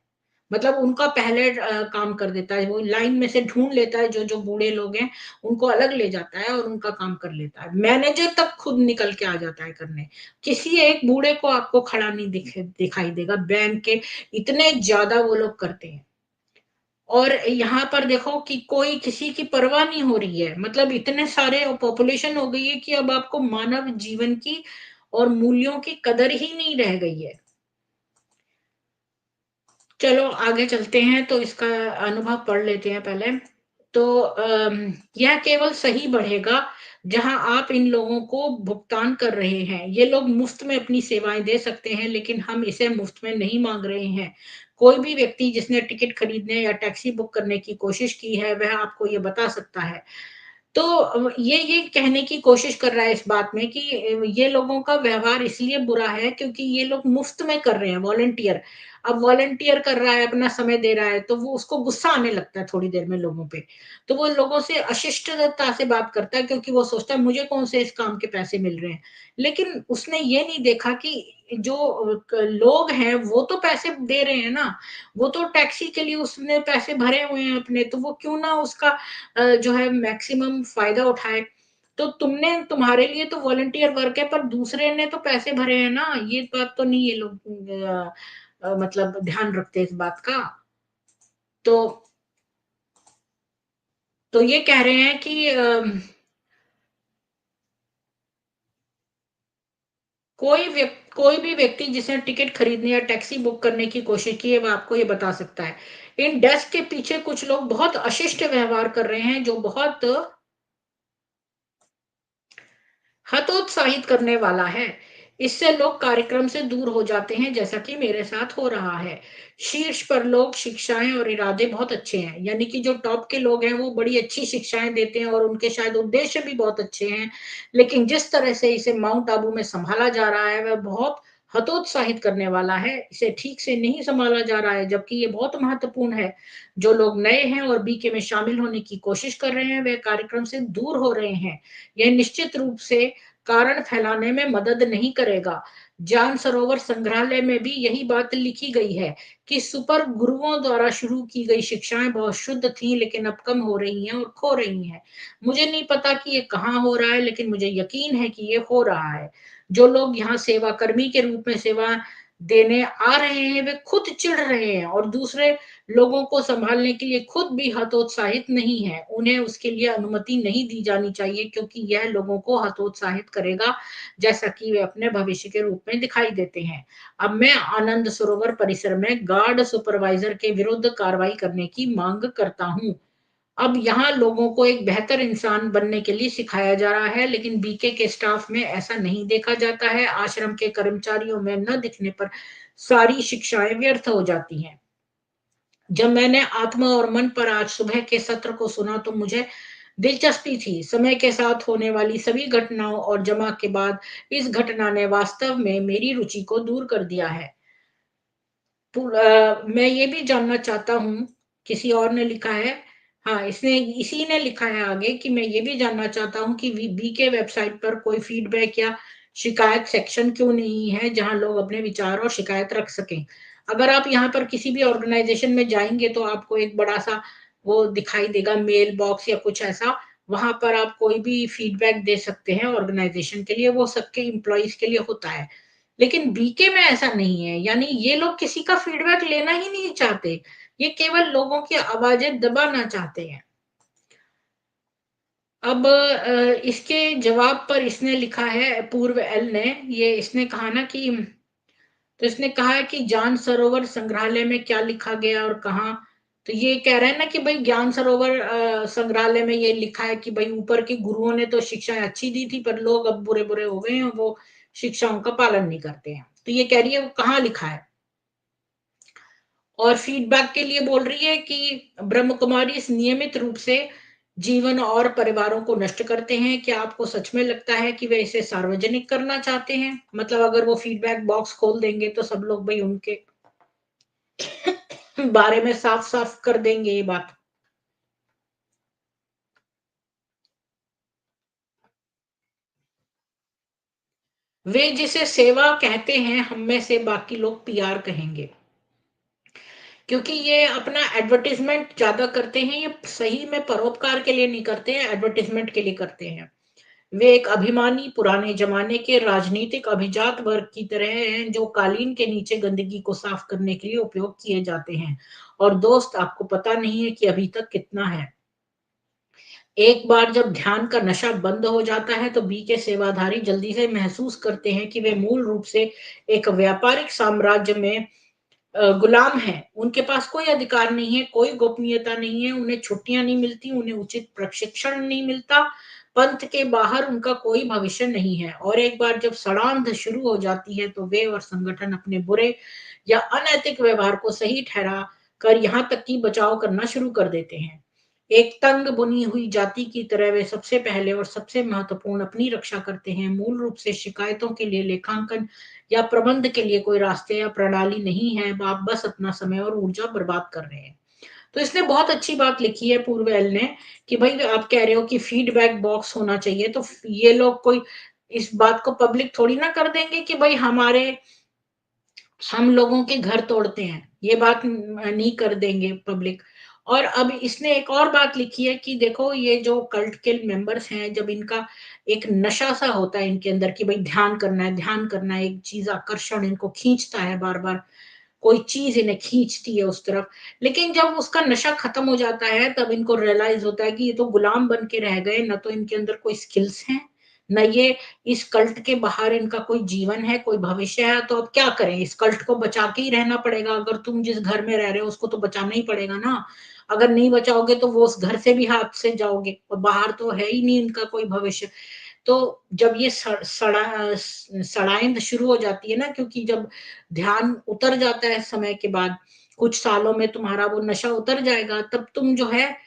मतलब उनका पहले काम कर देता है, वो लाइन में से ढूंढ लेता है जो जो बूढ़े लोग हैं, उनको अलग ले जाता है और उनका काम कर लेता है। मैनेजर तक खुद निकल के आ जाता है करने। किसी एक बूढ़े को आपको खड़ा नहीं दिखाई देगा बैंक के, इतने ज्यादा वो लोग करते हैं। और यहाँ पर देखो कि कोई किसी की परवाह नहीं हो रही है, मतलब इतने सारे पॉपुलेशन हो गई है कि अब आपको मानव जीवन की और मूल्यों की कदर ही नहीं रह गई है। चलो आगे चलते हैं, तो इसका अनुभव पढ़ लेते हैं पहले। तो यह केवल सही बढ़ेगा जहां आप इन लोगों को भुगतान कर रहे हैं। ये लोग मुफ्त में अपनी सेवाएं दे सकते हैं, लेकिन हम इसे मुफ्त में नहीं मांग रहे हैं। कोई भी व्यक्ति जिसने टिकट खरीदने या टैक्सी बुक करने की कोशिश की है, वह आपको ये बता सकता है। तो ये कहने की कोशिश कर रहा है इस बात में कि ये लोगों का व्यवहार इसलिए बुरा है क्योंकि ये लोग मुफ्त में कर रहे हैं, वॉलंटियर। अब वॉलंटियर कर रहा है, अपना समय दे रहा है, तो वो उसको गुस्सा आने लगता है थोड़ी देर में लोगों पे। तो वो लोगों से अशिष्टता से बात करता है क्योंकि वो सोचता है मुझे कौन से इस काम के पैसे मिल रहे हैं। लेकिन उसने ये नहीं देखा कि जो लोग हैं वो तो पैसे दे रहे हैं ना, वो तो टैक्सी के लिए उसने पैसे भरे हुए हैं अपने, तो वो क्यों ना उसका जो है मैक्सिमम फायदा उठाए। तो तुम्हारे लिए तो वॉलंटियर वर्क है, पर दूसरे ने तो पैसे भरे हैं ना, ये बात तो नहीं ये लोग मतलब ध्यान रखते इस बात का। तो ये कह रहे हैं कि कोई भी व्यक्ति जिसने टिकट खरीदने या टैक्सी बुक करने की कोशिश की है, वह आपको ये बता सकता है। इन डेस्क के पीछे कुछ लोग बहुत अशिष्ट व्यवहार कर रहे हैं, जो बहुत हतोत्साहित करने वाला है। इससे लोग कार्यक्रम से दूर हो जाते हैं, जैसा कि मेरे साथ हो रहा है। शीर्ष पर लोग शिक्षाएं और इरादे बहुत अच्छे हैं, यानी कि जो टॉप के लोग हैं वो बड़ी अच्छी शिक्षाएं देते हैं और उनके शायद उद्देश्य भी बहुत अच्छे हैं। लेकिन जिस तरह से इसे माउंट आबू में संभाला जा रहा है वह बहुत हतोत्साहित करने वाला है। इसे ठीक से नहीं संभाला जा रहा है, जबकि ये बहुत महत्वपूर्ण है। जो लोग नए हैं और बीके में शामिल होने की कोशिश कर रहे हैं, वे कार्यक्रम से दूर हो रहे हैं। यह निश्चित रूप से कारण फैलाने में मदद नहीं करेगा। जान सरोवर संग्रहालय में भी यही बात लिखी गई है कि सुपर गुरुओं द्वारा शुरू की गई शिक्षाएं बहुत शुद्ध थी, लेकिन अब कम हो रही हैं और खो रही हैं। मुझे नहीं पता कि ये कहाँ हो रहा है, लेकिन मुझे यकीन है कि ये हो रहा है। जो लोग यहाँ सेवा कर्मी के रूप में सेवा देने आ रहे हैं, वे खुद चिढ़ रहे हैं और दूसरे लोगों को संभालने के लिए खुद भी हतोत्साहित नहीं है। उन्हें उसके लिए अनुमति नहीं दी जानी चाहिए, क्योंकि यह लोगों को हतोत्साहित करेगा, जैसा कि वे अपने भविष्य के रूप में दिखाई देते हैं। अब मैं आनंद सरोवर परिसर में गार्ड सुपरवाइजर के विरुद्ध कार्रवाई करने की मांग करता हूँ। अब यहाँ लोगों को एक बेहतर इंसान बनने के लिए सिखाया जा रहा है, लेकिन बीके के स्टाफ में ऐसा नहीं देखा जाता है। आश्रम के कर्मचारियों में न दिखने पर सारी शिक्षाएं व्यर्थ हो जाती हैं। जब मैंने आत्मा और मन पर आज सुबह के सत्र को सुना तो मुझे दिलचस्पी थी। समय के साथ होने वाली सभी घटनाओं और जमा के बाद इस घटना ने वास्तव में मेरी रुचि को दूर कर दिया है। मैं ये भी जानना चाहता हूँ, किसी और ने लिखा है। हाँ, इसने इसी ने लिखा है आगे कि मैं ये भी जानना चाहता हूँ कि बीके वेबसाइट पर कोई फीडबैक या शिकायत सेक्शन क्यों नहीं है, जहाँ लोग अपने विचार और शिकायत रख सकें। अगर आप यहाँ पर किसी भी ऑर्गेनाइजेशन में जाएंगे तो आपको एक बड़ा सा वो दिखाई देगा, मेल बॉक्स या कुछ ऐसा। वहां पर आप कोई भी फीडबैक दे सकते हैं ऑर्गेनाइजेशन के लिए, वो सबके एम्प्लॉइज के लिए होता है। लेकिन बीके में ऐसा नहीं है, यानी ये लोग किसी का फीडबैक लेना ही नहीं चाहते। ये केवल लोगों की आवाजें दबाना चाहते हैं। अब इसके जवाब पर इसने लिखा है, पूर्व एल ने, ये इसने कहा ना कि, तो इसने कहा है कि ज्ञान सरोवर संग्रहालय में क्या लिखा गया और कहा। तो ये कह रहे हैं ना कि भाई ज्ञान सरोवर संग्रहालय में ये लिखा है कि भाई ऊपर के गुरुओं ने तो शिक्षाएं अच्छी दी थी, पर लोग अब बुरे बुरे हो गए हैं, वो शिक्षाओं का पालन नहीं करते हैं। तो ये कह रही है वो कहाँ लिखा है। और फीडबैक के लिए बोल रही है कि ब्रह्म कुमारी इस नियमित रूप से जीवन और परिवारों को नष्ट करते हैं। क्या आपको सच में लगता है कि वे इसे सार्वजनिक करना चाहते हैं? मतलब अगर वो फीडबैक बॉक्स खोल देंगे तो सब लोग भाई उनके बारे में साफ साफ कर देंगे ये बात। वे जिसे सेवा कहते हैं, हम में से बाकी लोग पीआर कहेंगे, क्योंकि ये अपना एडवर्टाइजमेंट ज्यादा करते हैं। ये सही में परोपकार के लिए नहीं करते हैं, एडवर्टाइजमेंट के लिए करते हैं। वे एक अभिमानी पुराने जमाने के राजनीतिक अभिजात वर्ग की तरह हैं, जो कालीन के नीचे गंदगी को साफ करने के लिए उपयोग किए जाते हैं। और दोस्त, आपको पता नहीं है कि अभी तक कितना है। एक बार जब ध्यान का नशा बंद हो जाता है तो बी के सेवाधारी जल्दी से महसूस करते हैं कि वे मूल रूप से एक व्यापारिक साम्राज्य में गुलाम हैं। उनके पास कोई अधिकार नहीं है, कोई गोपनीयता नहीं है, उन्हें छुट्टियां नहीं मिलती, उन्हें उचित प्रशिक्षण नहीं मिलता, पंथ के बाहर उनका कोई भविष्य नहीं है। और एक बार जब सड़ांध शुरू हो जाती है तो वे और संगठन अपने बुरे या अनैतिक व्यवहार को सही ठहरा कर यहां तक कि बचाव करना शुरू कर देते हैं। एक तंग बुनी हुई जाति की तरह वे सबसे पहले और सबसे महत्वपूर्ण अपनी रक्षा करते हैं। मूल रूप से शिकायतों के लिए लेखांकन या प्रबंध के लिए कोई रास्ते या प्रणाली नहीं है। आप बस अपना समय और ऊर्जा बर्बाद कर रहे हैं। तो इसने बहुत अच्छी बात लिखी है पूर्व एल ने, कि भाई आप कह रहे हो कि फीडबैक बॉक्स होना चाहिए, तो ये लोग कोई इस बात को पब्लिक थोड़ी ना कर देंगे कि भाई हम लोगों के घर तोड़ते हैं, ये बात नहीं कर देंगे पब्लिक। और अब इसने एक और बात लिखी है कि देखो, ये जो कल्ट के मेंबर्स हैं, जब इनका एक नशा सा होता है इनके अंदर कि भाई ध्यान करना है, ध्यान करना है, एक चीज आकर्षण इनको खींचता है, बार बार कोई चीज इन्हें खींचती है उस तरफ। लेकिन जब उसका नशा खत्म हो जाता है तब इनको रियलाइज होता है कि ये तो गुलाम बन के रह गए, न तो इनके अंदर कोई स्किल्स हैं, न ये इस कल्ट के बाहर इनका कोई जीवन है, कोई भविष्य है। तो अब क्या करें, इस कल्ट को बचा के ही रहना पड़ेगा। अगर तुम जिस घर में रह रहे हो उसको तो बचाना ही पड़ेगा ना। अगर नहीं बचाओगे तो वो उस घर से भी हाथ से जाओगे, और बाहर तो है ही नहीं इनका कोई भविष्य। तो जब ये सड़ाइंद शुरू हो जाती है ना, क्योंकि जब ध्यान उतर जाता है समय के बाद, कुछ सालों में तुम्हारा वो नशा उतर जाएगा, तब तुम जो है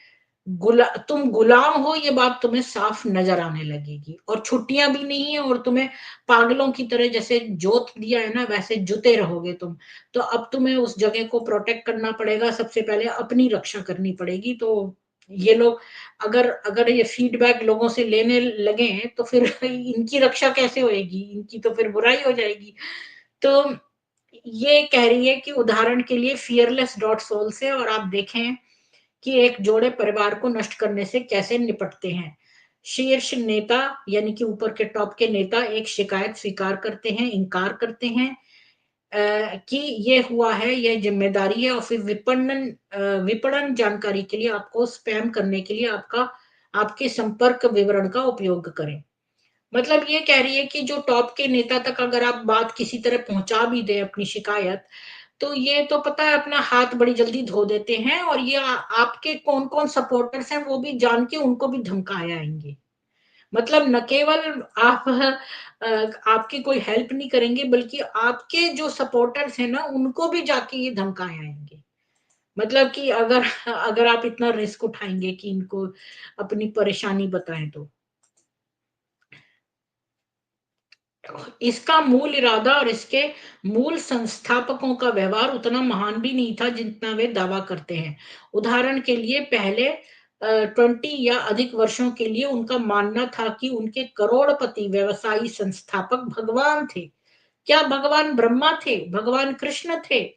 तुम गुलाम हो, ये बात तुम्हें साफ नजर आने लगेगी। और छुट्टियां भी नहीं है, और तुम्हें पागलों की तरह जैसे जोत दिया है ना, वैसे जुते रहोगे तुम। तो अब तुम्हें उस जगह को प्रोटेक्ट करना पड़ेगा, सबसे पहले अपनी रक्षा करनी पड़ेगी। तो ये लोग अगर अगर ये फीडबैक लोगों से लेने लगे हैं तो फिर इनकी रक्षा कैसे होएगी, इनकी तो फिर बुराई हो जाएगी। तो ये कह रही है कि उदाहरण के लिए फियरलेस डॉट सोल से, और आप देखें कि एक जोड़े परिवार को नष्ट करने से कैसे निपटते हैं। शीर्ष नेता यानी कि ऊपर के टॉप के नेता एक शिकायत स्वीकार करते हैं, इनकार करते हैं कि ये हुआ है, ये जिम्मेदारी है, और फिर विपणन जानकारी के लिए आपको स्पैम करने के लिए आपके संपर्क विवरण का उपयोग करें। मतलब ये कह रही है कि जो टॉप के नेता तक अगर आप बात किसी तरह पहुंचा भी दें अपनी शिकायत, तो ये तो पता है अपना हाथ बड़ी जल्दी धो देते हैं, और ये आपके कौन कौन सपोर्टर्स हैं वो भी जान के उनको भी धमकाए आएंगे। मतलब न केवल आप आपकी कोई हेल्प नहीं करेंगे, बल्कि आपके जो सपोर्टर्स हैं ना उनको भी जाके ये धमकाए आएंगे। मतलब कि अगर अगर आप इतना रिस्क उठाएंगे कि इनको अपनी परेशानी बताएं तो। इसका मूल इरादा और इसके मूल संस्थापकों का व्यवहार उतना महान भी नहीं था जितना वे दावा करते हैं। उदाहरण के लिए पहले 20 या अधिक वर्षों के लिए उनका मानना था कि उनके करोड़पति व्यवसायी संस्थापक भगवान थे। क्या भगवान ब्रह्मा थे, भगवान कृष्ण थे,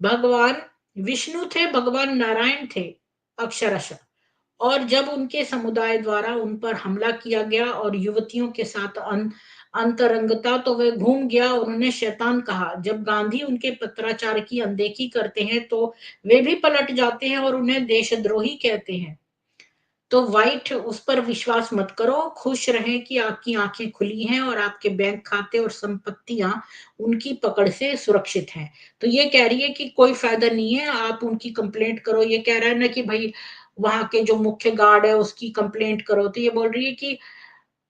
भगवान विष्णु थे, भगवान नारायण थे अक्षरशः। और जब उनके समुदाय द्वारा उन पर हमला किया गया और युवतियों के साथ अंतरंगता, तो वह घूम गया, उन्होंने शैतान कहा। जब गांधी उनके पत्राचार की अनदेखी करते हैं तो वे भी पलट जाते हैं और उन्हें देशद्रोही कहते हैं। तो वाइट उस पर विश्वास मत करो, खुश रहें कि आपकी आंखें खुली हैं और आपके बैंक खाते और संपत्तियां उनकी पकड़ से सुरक्षित हैं। तो ये कह रही है कि कोई फायदा नहीं है, आप उनकी कंप्लेंट करो। ये कह रहा है ना कि भाई वहां के जो मुख्य गार्ड है उसकी कंप्लेंट करो, तो ये बोल रही है कि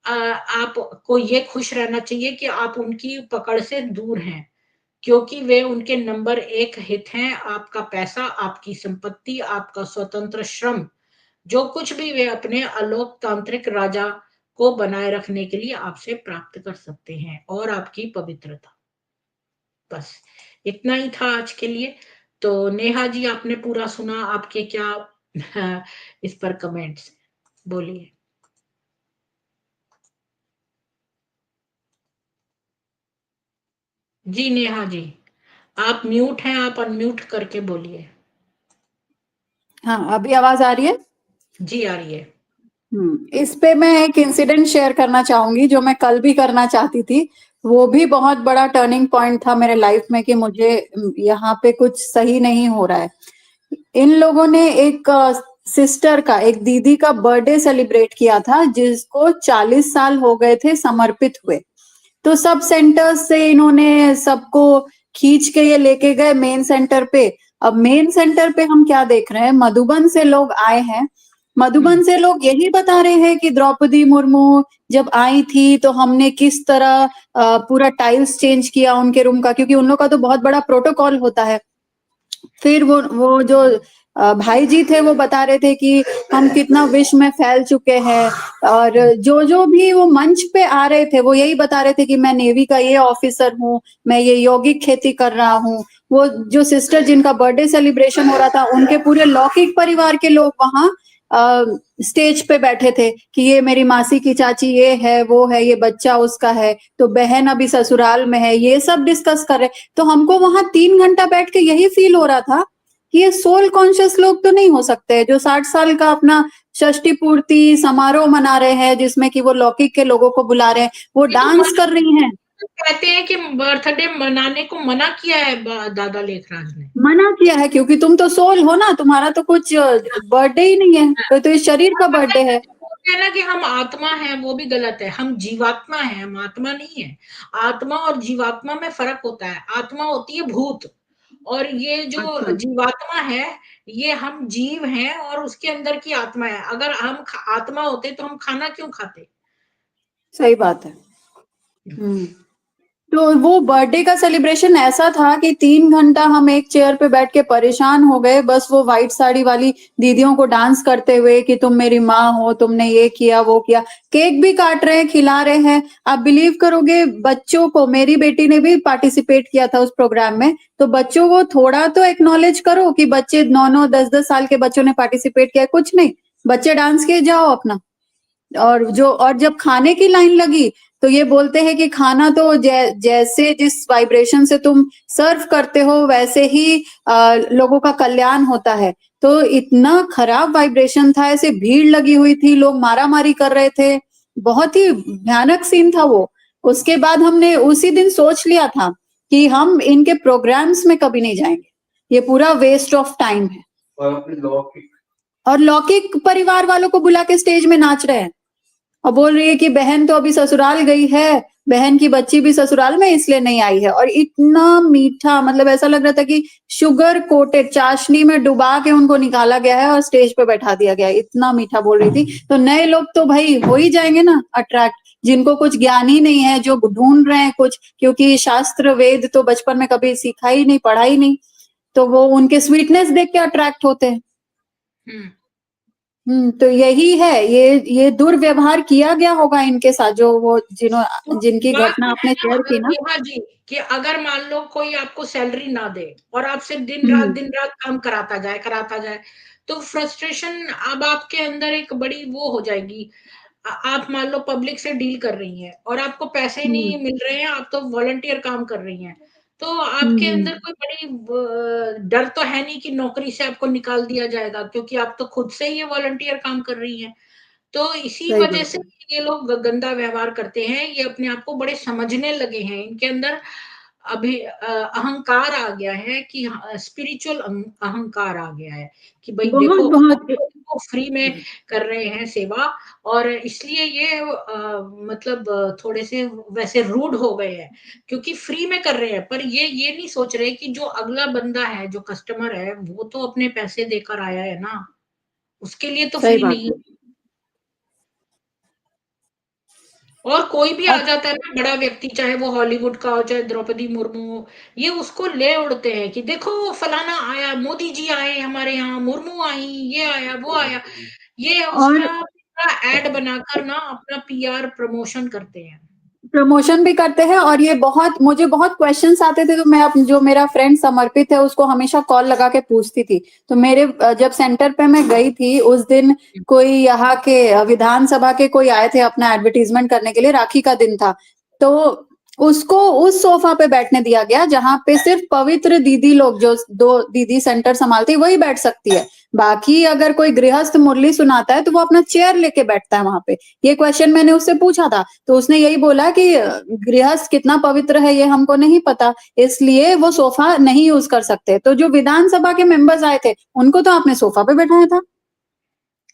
आपको ये खुश रहना चाहिए कि आप उनकी पकड़ से दूर हैं, क्योंकि वे उनके नंबर एक हित हैं। आपका पैसा, आपकी संपत्ति, आपका स्वतंत्र श्रम, जो कुछ भी वे अपने अलोकतांत्रिक राजा को बनाए रखने के लिए आपसे प्राप्त कर सकते हैं, और आपकी पवित्रता। बस इतना ही था आज के लिए। तो नेहा जी आपने पूरा सुना, आपके क्या इस पर कमेंट्स, बोलिए। जी नेहा जी, आप म्यूट हैं, आप अनम्यूट करके बोलिए। हाँ, अभी आवाज आ रही है? जी आ रही है। इस पे मैं एक इंसिडेंट शेयर करना चाहूंगी जो मैं कल भी करना चाहती थी। वो भी बहुत बड़ा टर्निंग पॉइंट था मेरे लाइफ में कि मुझे यहाँ पे कुछ सही नहीं हो रहा है। इन लोगों ने एक सिस्टर का, एक दीदी का बर्थडे सेलिब्रेट किया था जिसको 40 साल हो गए थे समर्पित हुए। तो सब सेंटर्स से इन्होंने सबको खींच के ये लेके गए मेन सेंटर पे। अब मेन सेंटर पे हम क्या देख रहे हैं, मधुबन से लोग आए हैं। मधुबन से लोग यही बता रहे हैं कि द्रौपदी मुर्मू जब आई थी तो हमने किस तरह पूरा टाइल्स चेंज किया उनके रूम का, क्योंकि उन लोग का तो बहुत बड़ा प्रोटोकॉल होता है। फिर वो जो भाई जी थे वो बता रहे थे कि हम कितना विश्व में फैल चुके हैं। और जो जो भी वो मंच पे आ रहे थे वो यही बता रहे थे कि मैं नेवी का ये ऑफिसर हूँ, मैं ये यौगिक खेती कर रहा हूँ। वो जो सिस्टर जिनका बर्थडे सेलिब्रेशन हो रहा था उनके पूरे लौकिक परिवार के लोग वहां स्टेज पे बैठे थे कि ये मेरी मासी की चाची ये है वो है, ये बच्चा उसका है, तो बहन अभी ससुराल में है, ये सब डिस्कस कर रहे। तो हमको वहां 3 घंटा बैठ के यही फील हो रहा था कि ये सोल कॉन्शियस लोग तो नहीं हो सकते जो 60 साल का अपना षष्टि पूर्ति समारोह मना रहे हैं जिसमें कि वो लौकिक के लोगों को बुला रहे हैं, वो ये तो डांस कर रही हैं। कहते हैं कि बर्थडे मनाने को मना किया है दादा लेखराज ने। मना किया है क्योंकि तुम तो सोल हो ना, तुम्हारा तो कुछ बर्थडे ही नहीं है, तो ये शरीर का बर्थडे है। बोलते हैं ना कि हम आत्मा हैं, वो भी गलत है। हम जीवात्मा हैं, हम आत्मा नहीं है। आत्मा और जीवात्मा में फर्क होता है। आत्मा होती है भूत, और ये जो अच्छा, जीवात्मा है ये हम जीव हैं और उसके अंदर की आत्मा है। अगर हम आत्मा होते तो हम खाना क्यों खाते। सही बात है। हम्म तो वो बर्थडे का सेलिब्रेशन ऐसा था कि 3 घंटा हम एक चेयर पे बैठ के परेशान हो गए, बस वो व्हाइट साड़ी वाली दीदियों को डांस करते हुए कि तुम मेरी माँ हो, तुमने ये किया वो किया। केक भी काट रहे हैं, खिला रहे हैं। आप बिलीव करोगे, बच्चों को, मेरी बेटी ने भी पार्टिसिपेट किया था उस प्रोग्राम में, तो बच्चों को थोड़ा तो एक्नॉलेज करो कि बच्चे 9 9 10 10 साल के बच्चों ने पार्टिसिपेट किया। कुछ नहीं, बच्चे डांस किए जाओ अपना। और जब खाने की लाइन लगी तो ये बोलते हैं कि खाना तो जैसे जिस वाइब्रेशन से तुम सर्व करते हो वैसे ही लोगों का कल्याण होता है। तो इतना खराब वाइब्रेशन था, ऐसे भीड़ लगी हुई थी, लोग मारा मारी कर रहे थे, बहुत ही भयानक सीन था वो। उसके बाद हमने उसी दिन सोच लिया था कि हम इनके प्रोग्राम्स में कभी नहीं जाएंगे, ये पूरा वेस्ट ऑफ टाइम है। और लौकिक परिवार वालों को बुला के स्टेज में नाच रहे हैं और बोल रही है कि बहन तो अभी ससुराल गई है, बहन की बच्ची भी ससुराल में इसलिए नहीं आई है। और इतना मीठा, मतलब ऐसा लग रहा था कि शुगर कोटेड चाशनी में डुबा के उनको निकाला गया है और स्टेज पे बैठा दिया गया है, इतना मीठा बोल रही थी। तो नए लोग तो भाई हो ही जाएंगे ना अट्रैक्ट, जिनको कुछ ज्ञान ही नहीं है, जो ढूंढ रहे हैं कुछ, क्योंकि शास्त्र वेद तो बचपन में कभी सीखा ही नहीं, पढ़ा ही नहीं, तो वो उनके स्वीटनेस देख के अट्रैक्ट होते हैं। हम्म। तो यही है, ये दुर्व्यवहार किया गया होगा इनके साथ, जो वो तो जिनकी बात घटना ये है आपने ना, शेयर अगर की ना। नेहा जी, कि अगर मान लो कोई आपको सैलरी ना दे और आपसे हम्म दिन रात काम कराता जाए, तो फ्रस्ट्रेशन अब आपके अंदर एक बड़ी वो हो जाएगी। आप मान लो पब्लिक से डील कर रही हैं और आपको पैसे हम्म नहीं मिल रहे हैं, आप तो वॉलंटियर काम कर रही हैं, तो आपके हम्म, अंदर कोई बड़ी डर तो है नहीं कि नौकरी से आपको निकाल दिया जाएगा, क्योंकि आप तो खुद से ही ये वॉलंटियर काम कर रही हैं। तो इसी सही वजह बात से है। ये लोग गंदा व्यवहार करते हैं। ये अपने आप को बड़े समझने लगे हैं, इनके अंदर अभी अहंकार आ गया है कि स्पिरिचुअल अहंकार आ गया है कि भाई बहुत देखो बहुत वो फ्री में कर रहे हैं सेवा, और इसलिए ये मतलब थोड़े से वैसे रूड हो गए हैं क्योंकि फ्री में कर रहे हैं। पर ये नहीं सोच रहे कि जो अगला बंदा है, जो कस्टमर है, वो तो अपने पैसे देकर आया है ना, उसके लिए तो सही फ्री बात नहीं। है। और कोई भी आ अब जाता है ना बड़ा व्यक्ति, चाहे वो हॉलीवुड का हो, चाहे द्रौपदी मुर्मू हो, ये उसको ले उड़ते हैं कि देखो फलाना आया, मोदी जी आए हमारे यहाँ, मुर्मू आई, ये आया वो आया। ये और उसका पूरा एड बनाकर ना अपना पीआर प्रमोशन करते हैं। प्रमोशन भी करते हैं और ये मुझे बहुत क्वेश्चंस आते थे, तो मैं जो मेरा फ्रेंड समर्पित है उसको हमेशा कॉल लगा के पूछती थी। तो जब सेंटर पे मैं गई थी उस दिन, कोई यहाँ के विधानसभा के कोई आए थे अपना एडवर्टीजमेंट करने के लिए, राखी का दिन था, तो उसको उस सोफा पे बैठने दिया गया जहाँ पे सिर्फ पवित्र दीदी लोग, जो 2 दीदी सेंटर संभालती है, वही बैठ सकती है। बाकी अगर कोई गृहस्थ मुरली सुनाता है तो वो अपना चेयर लेके बैठता है वहां पे। ये क्वेश्चन मैंने उससे पूछा था, तो उसने यही बोला कि गृहस्थ कितना पवित्र है ये हमको नहीं पता, इसलिए वो सोफा नहीं यूज कर सकते। तो जो विधानसभा के मेंबर्स आए थे उनको तो आपने सोफा पे बैठाया था,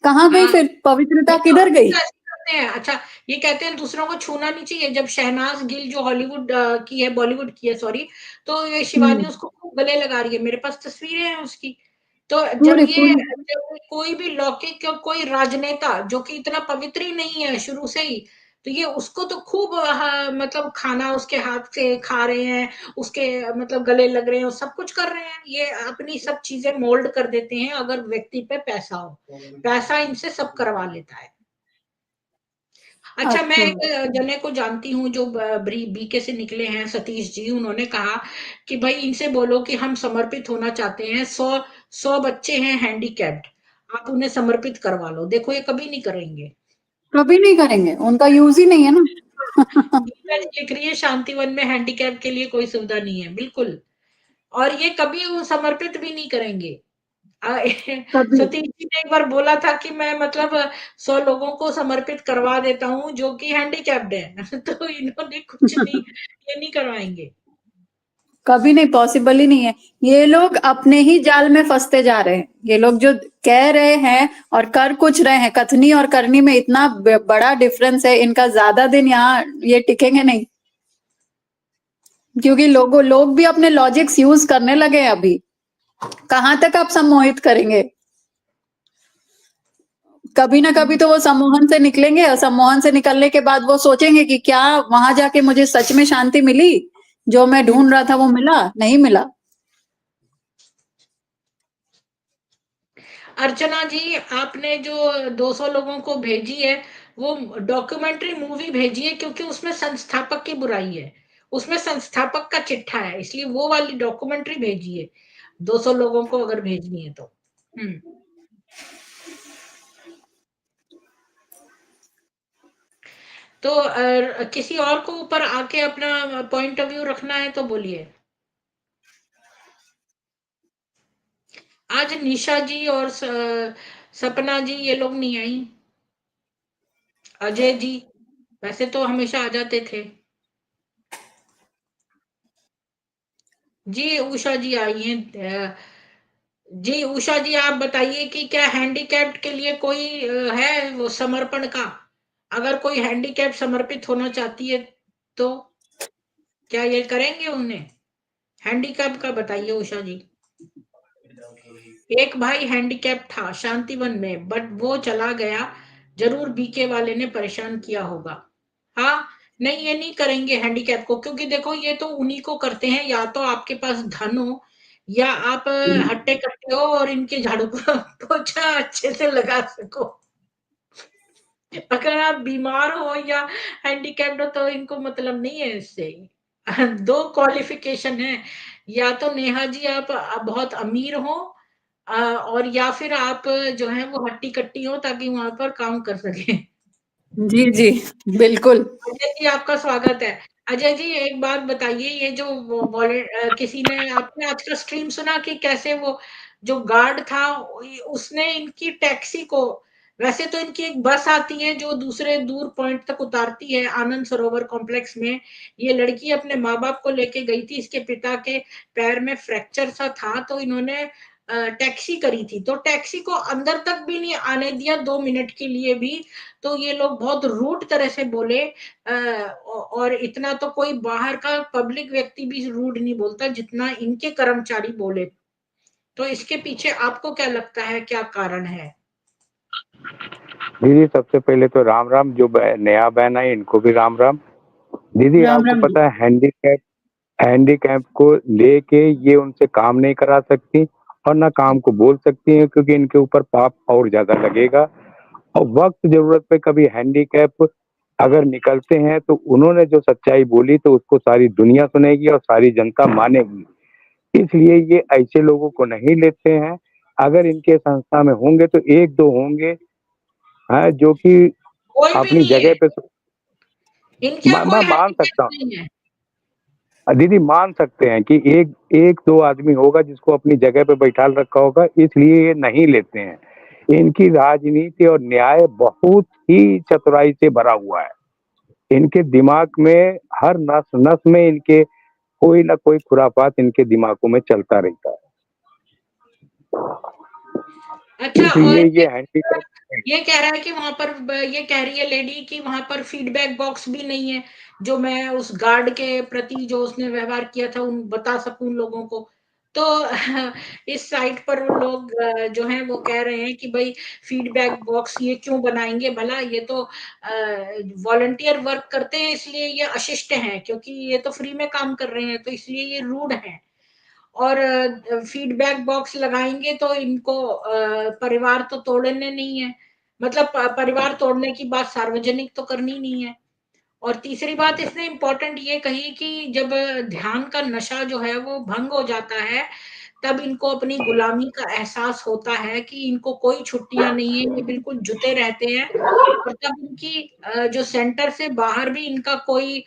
कहाँ गई हाँ, फिर पवित्रता, ये किधर तो गई? ऐसे करते हैं। अच्छा, ये कहते हैं दूसरों को छूना नहीं चाहिए। जब शहनाज गिल जो हॉलीवुड की है, बॉलीवुड की है सॉरी, तो ये शिवानी हम्म। उसको खूब गले लगा रही है, मेरे पास तस्वीरें हैं उसकी। तो पूरे पूरे जब कोई भी लौकिक कोई राजनेता जो कि इतना पवित्र ही नहीं है शुरू से ही, तो ये उसको तो खूब मतलब खाना उसके हाथ से खा रहे हैं, उसके मतलब गले लग रहे हैं और सब कुछ कर रहे हैं। ये अपनी सब चीजें मोल्ड कर देते हैं अगर व्यक्ति पे पैसा हो। पैसा इनसे सब करवा लेता है। अच्छा, मैं अच्छा। एक जने को जानती हूँ जो बीके से निकले हैं, सतीश जी। उन्होंने कहा कि भाई इनसे बोलो कि हम समर्पित होना चाहते हैं, 100 बच्चे हैं हैंडीकैप्ड, आप उन्हें समर्पित करवा लो। देखो ये कभी नहीं करेंगे। कभी नहीं करेंगे, उनका यूज ही नहीं है ना। गीता जी लिख रही है शांतिवन में हैंडीकैप के लिए कोई सुविधा नहीं है, बिल्कुल। और ये कभी वो समर्पित भी नहीं करेंगे। अ, कभी। सतीश जी ने एक बार बोला था कि मैं मतलब 100 लोगों को समर्पित करवा देता हूँ जो कि हैंडीकैप्ड है। तो इन्होंने कुछ नहीं, ये नहीं करवाएंगे। कभी नहीं, पॉसिबल ही नहीं है। ये लोग अपने ही जाल में फंसते जा रहे हैं। ये लोग जो कह रहे हैं और कर कुछ रहे हैं, कथनी और करनी में इतना बड़ा डिफरेंस है, इनका ज्यादा दिन यहाँ ये टिकेंगे नहीं, क्योंकि लोग भी अपने लॉजिक्स यूज करने लगे हैं अभी। कहाँ तक आप सम्मोहित करेंगे? कभी ना कभी तो वो सम्मोहन से निकलेंगे, और सम्मोहन से निकलने के बाद वो सोचेंगे कि क्या वहां जाके मुझे सच में शांति मिली, जो मैं ढूंढ रहा था वो मिला? नहीं मिला। अर्चना जी, आपने जो 200 लोगों को भेजी है, वो डॉक्यूमेंट्री मूवी भेजी है क्योंकि उसमें संस्थापक की बुराई है। उसमें संस्थापक का चिट्ठा है, इसलिए वो वाली डॉक्यूमेंट्री भेजी है। 200 लोगों को अगर भेजनी है तो। हुँ। तो किसी और को ऊपर आके अपना पॉइंट ऑफ व्यू रखना है तो बोलिए। आज निशा जी और सपना जी ये लोग नहीं आई। अजय जी वैसे तो हमेशा आ जाते थे। जी उषा जी आई हैं। जी उषा जी, आप बताइए कि क्या हैंडीकैप्ड के लिए कोई है वो समर्पण का? अगर कोई हैंडीकैप समर्पित होना चाहती है तो क्या ये करेंगे उन्हें? हैंडीकैप का बताइए उषा जी। एक भाई हैंडीकैप था शांतिवन में, बट वो चला गया। जरूर बीके वाले ने परेशान किया होगा। हाँ, नहीं ये नहीं करेंगे हैंडीकैप को, क्योंकि देखो ये तो उन्हीं को करते हैं, या तो आपके पास धन हो या आप हट्टे कट्टे हो और इनके झाड़ू पोछा अच्छे से लगा सको। अगर आप बीमार हो या हैंडीकैप्ड हो तो इनको मतलब नहीं है इससे। दो क्वालिफिकेशन है, या तो नेहा जी आप बहुत अमीर हो, और या फिर आप जो है वो हट्टी-कट्टी हो ताकि वहाँ पर काम कर सकें। जी जी, बिल्कुल। अजय जी आपका स्वागत है। अजय जी एक बात बताइए, ये जो किसी ने आपने आज का स्ट्रीम सुना कि कैसे वो जो गार्ड था उसने इनकी टैक्सी को, वैसे तो इनकी एक बस आती है जो दूसरे दूर पॉइंट तक उतारती है आनंद सरोवर कॉम्प्लेक्स में। ये लड़की अपने माँ-बाप को लेके गई थी, इसके पिता के पैर में फ्रैक्चर सा था तो इन्होंने टैक्सी करी थी, तो टैक्सी को अंदर तक भी नहीं आने दिया 2 मिनट के लिए भी। तो ये लोग बहुत रूड तरह से बोले, और इतना तो कोई बाहर का पब्लिक व्यक्ति भी रूड नहीं बोलता जितना इनके कर्मचारी बोले। तो इसके पीछे आपको क्या लगता है, क्या कारण है? दीदी सबसे पहले तो राम राम, जो नया बहन आई इनको भी राम राम। दीदी राम आपको राम जी। पता है हैंडीकैप को लेके ये उनसे काम नहीं करा सकती और ना काम को बोल सकती हैं, क्योंकि इनके ऊपर पाप और ज्यादा लगेगा। और वक्त जरूरत पे कभी हैंडीकैप अगर निकलते हैं तो उन्होंने जो सच्चाई बोली तो उसको सारी दुनिया सुनेगी और सारी जनता मानेगी। इसलिए ये ऐसे लोगों को नहीं लेते हैं। अगर इनके संस्था में होंगे तो 1-2 होंगे, हैं, जो कि कोई भी अपनी नहीं है, जगह पे इनके यहाँ मैं कोई मान सकता हैंडीकैप हूँ। नहीं है। दीदी मान सकते हैं कि एक दो आदमी होगा जिसको अपनी जगह पे बैठा रखा होगा, इसलिए ये नहीं लेते हैं। इनकी राजनीति और न्याय बहुत ही चतुराई से भरा हुआ है। इनके दिमाग में हर नस नस में इनके कोई ना कोई खुरापात इनके दिमागों में चलता रहता है। अच्छा, और इसलिए ये हैंडीकैप ये कह रहा है कि वहां पर ये कह रही है लेडी कि वहां पर फीडबैक बॉक्स भी नहीं है, जो मैं उस गार्ड के प्रति जो उसने व्यवहार किया था उन बता सकूं लोगों को। तो इस साइट पर वो लोग जो हैं वो कह रहे हैं कि भाई फीडबैक बॉक्स ये क्यों बनाएंगे भला, ये तो वॉलंटियर वर्क करते हैं इसलिए ये अशिष्ट हैं, क्योंकि ये तो फ्री में काम कर रहे हैं तो इसलिए ये रूड हैं। और फीडबैक बॉक्स लगाएंगे तो इनको परिवार तो तोड़ने नहीं है, मतलब परिवार तोड़ने की बात सार्वजनिक तो करनी नहीं है। और तीसरी बात इसने इम्पोर्टेंट ये कही कि जब ध्यान का नशा जो है वो भंग हो जाता है, तब इनको अपनी गुलामी का एहसास होता है कि इनको कोई छुट्टियां नहीं है, ये बिल्कुल जुटे रहते हैं। और तब इनकी जो सेंटर से बाहर भी इनका कोई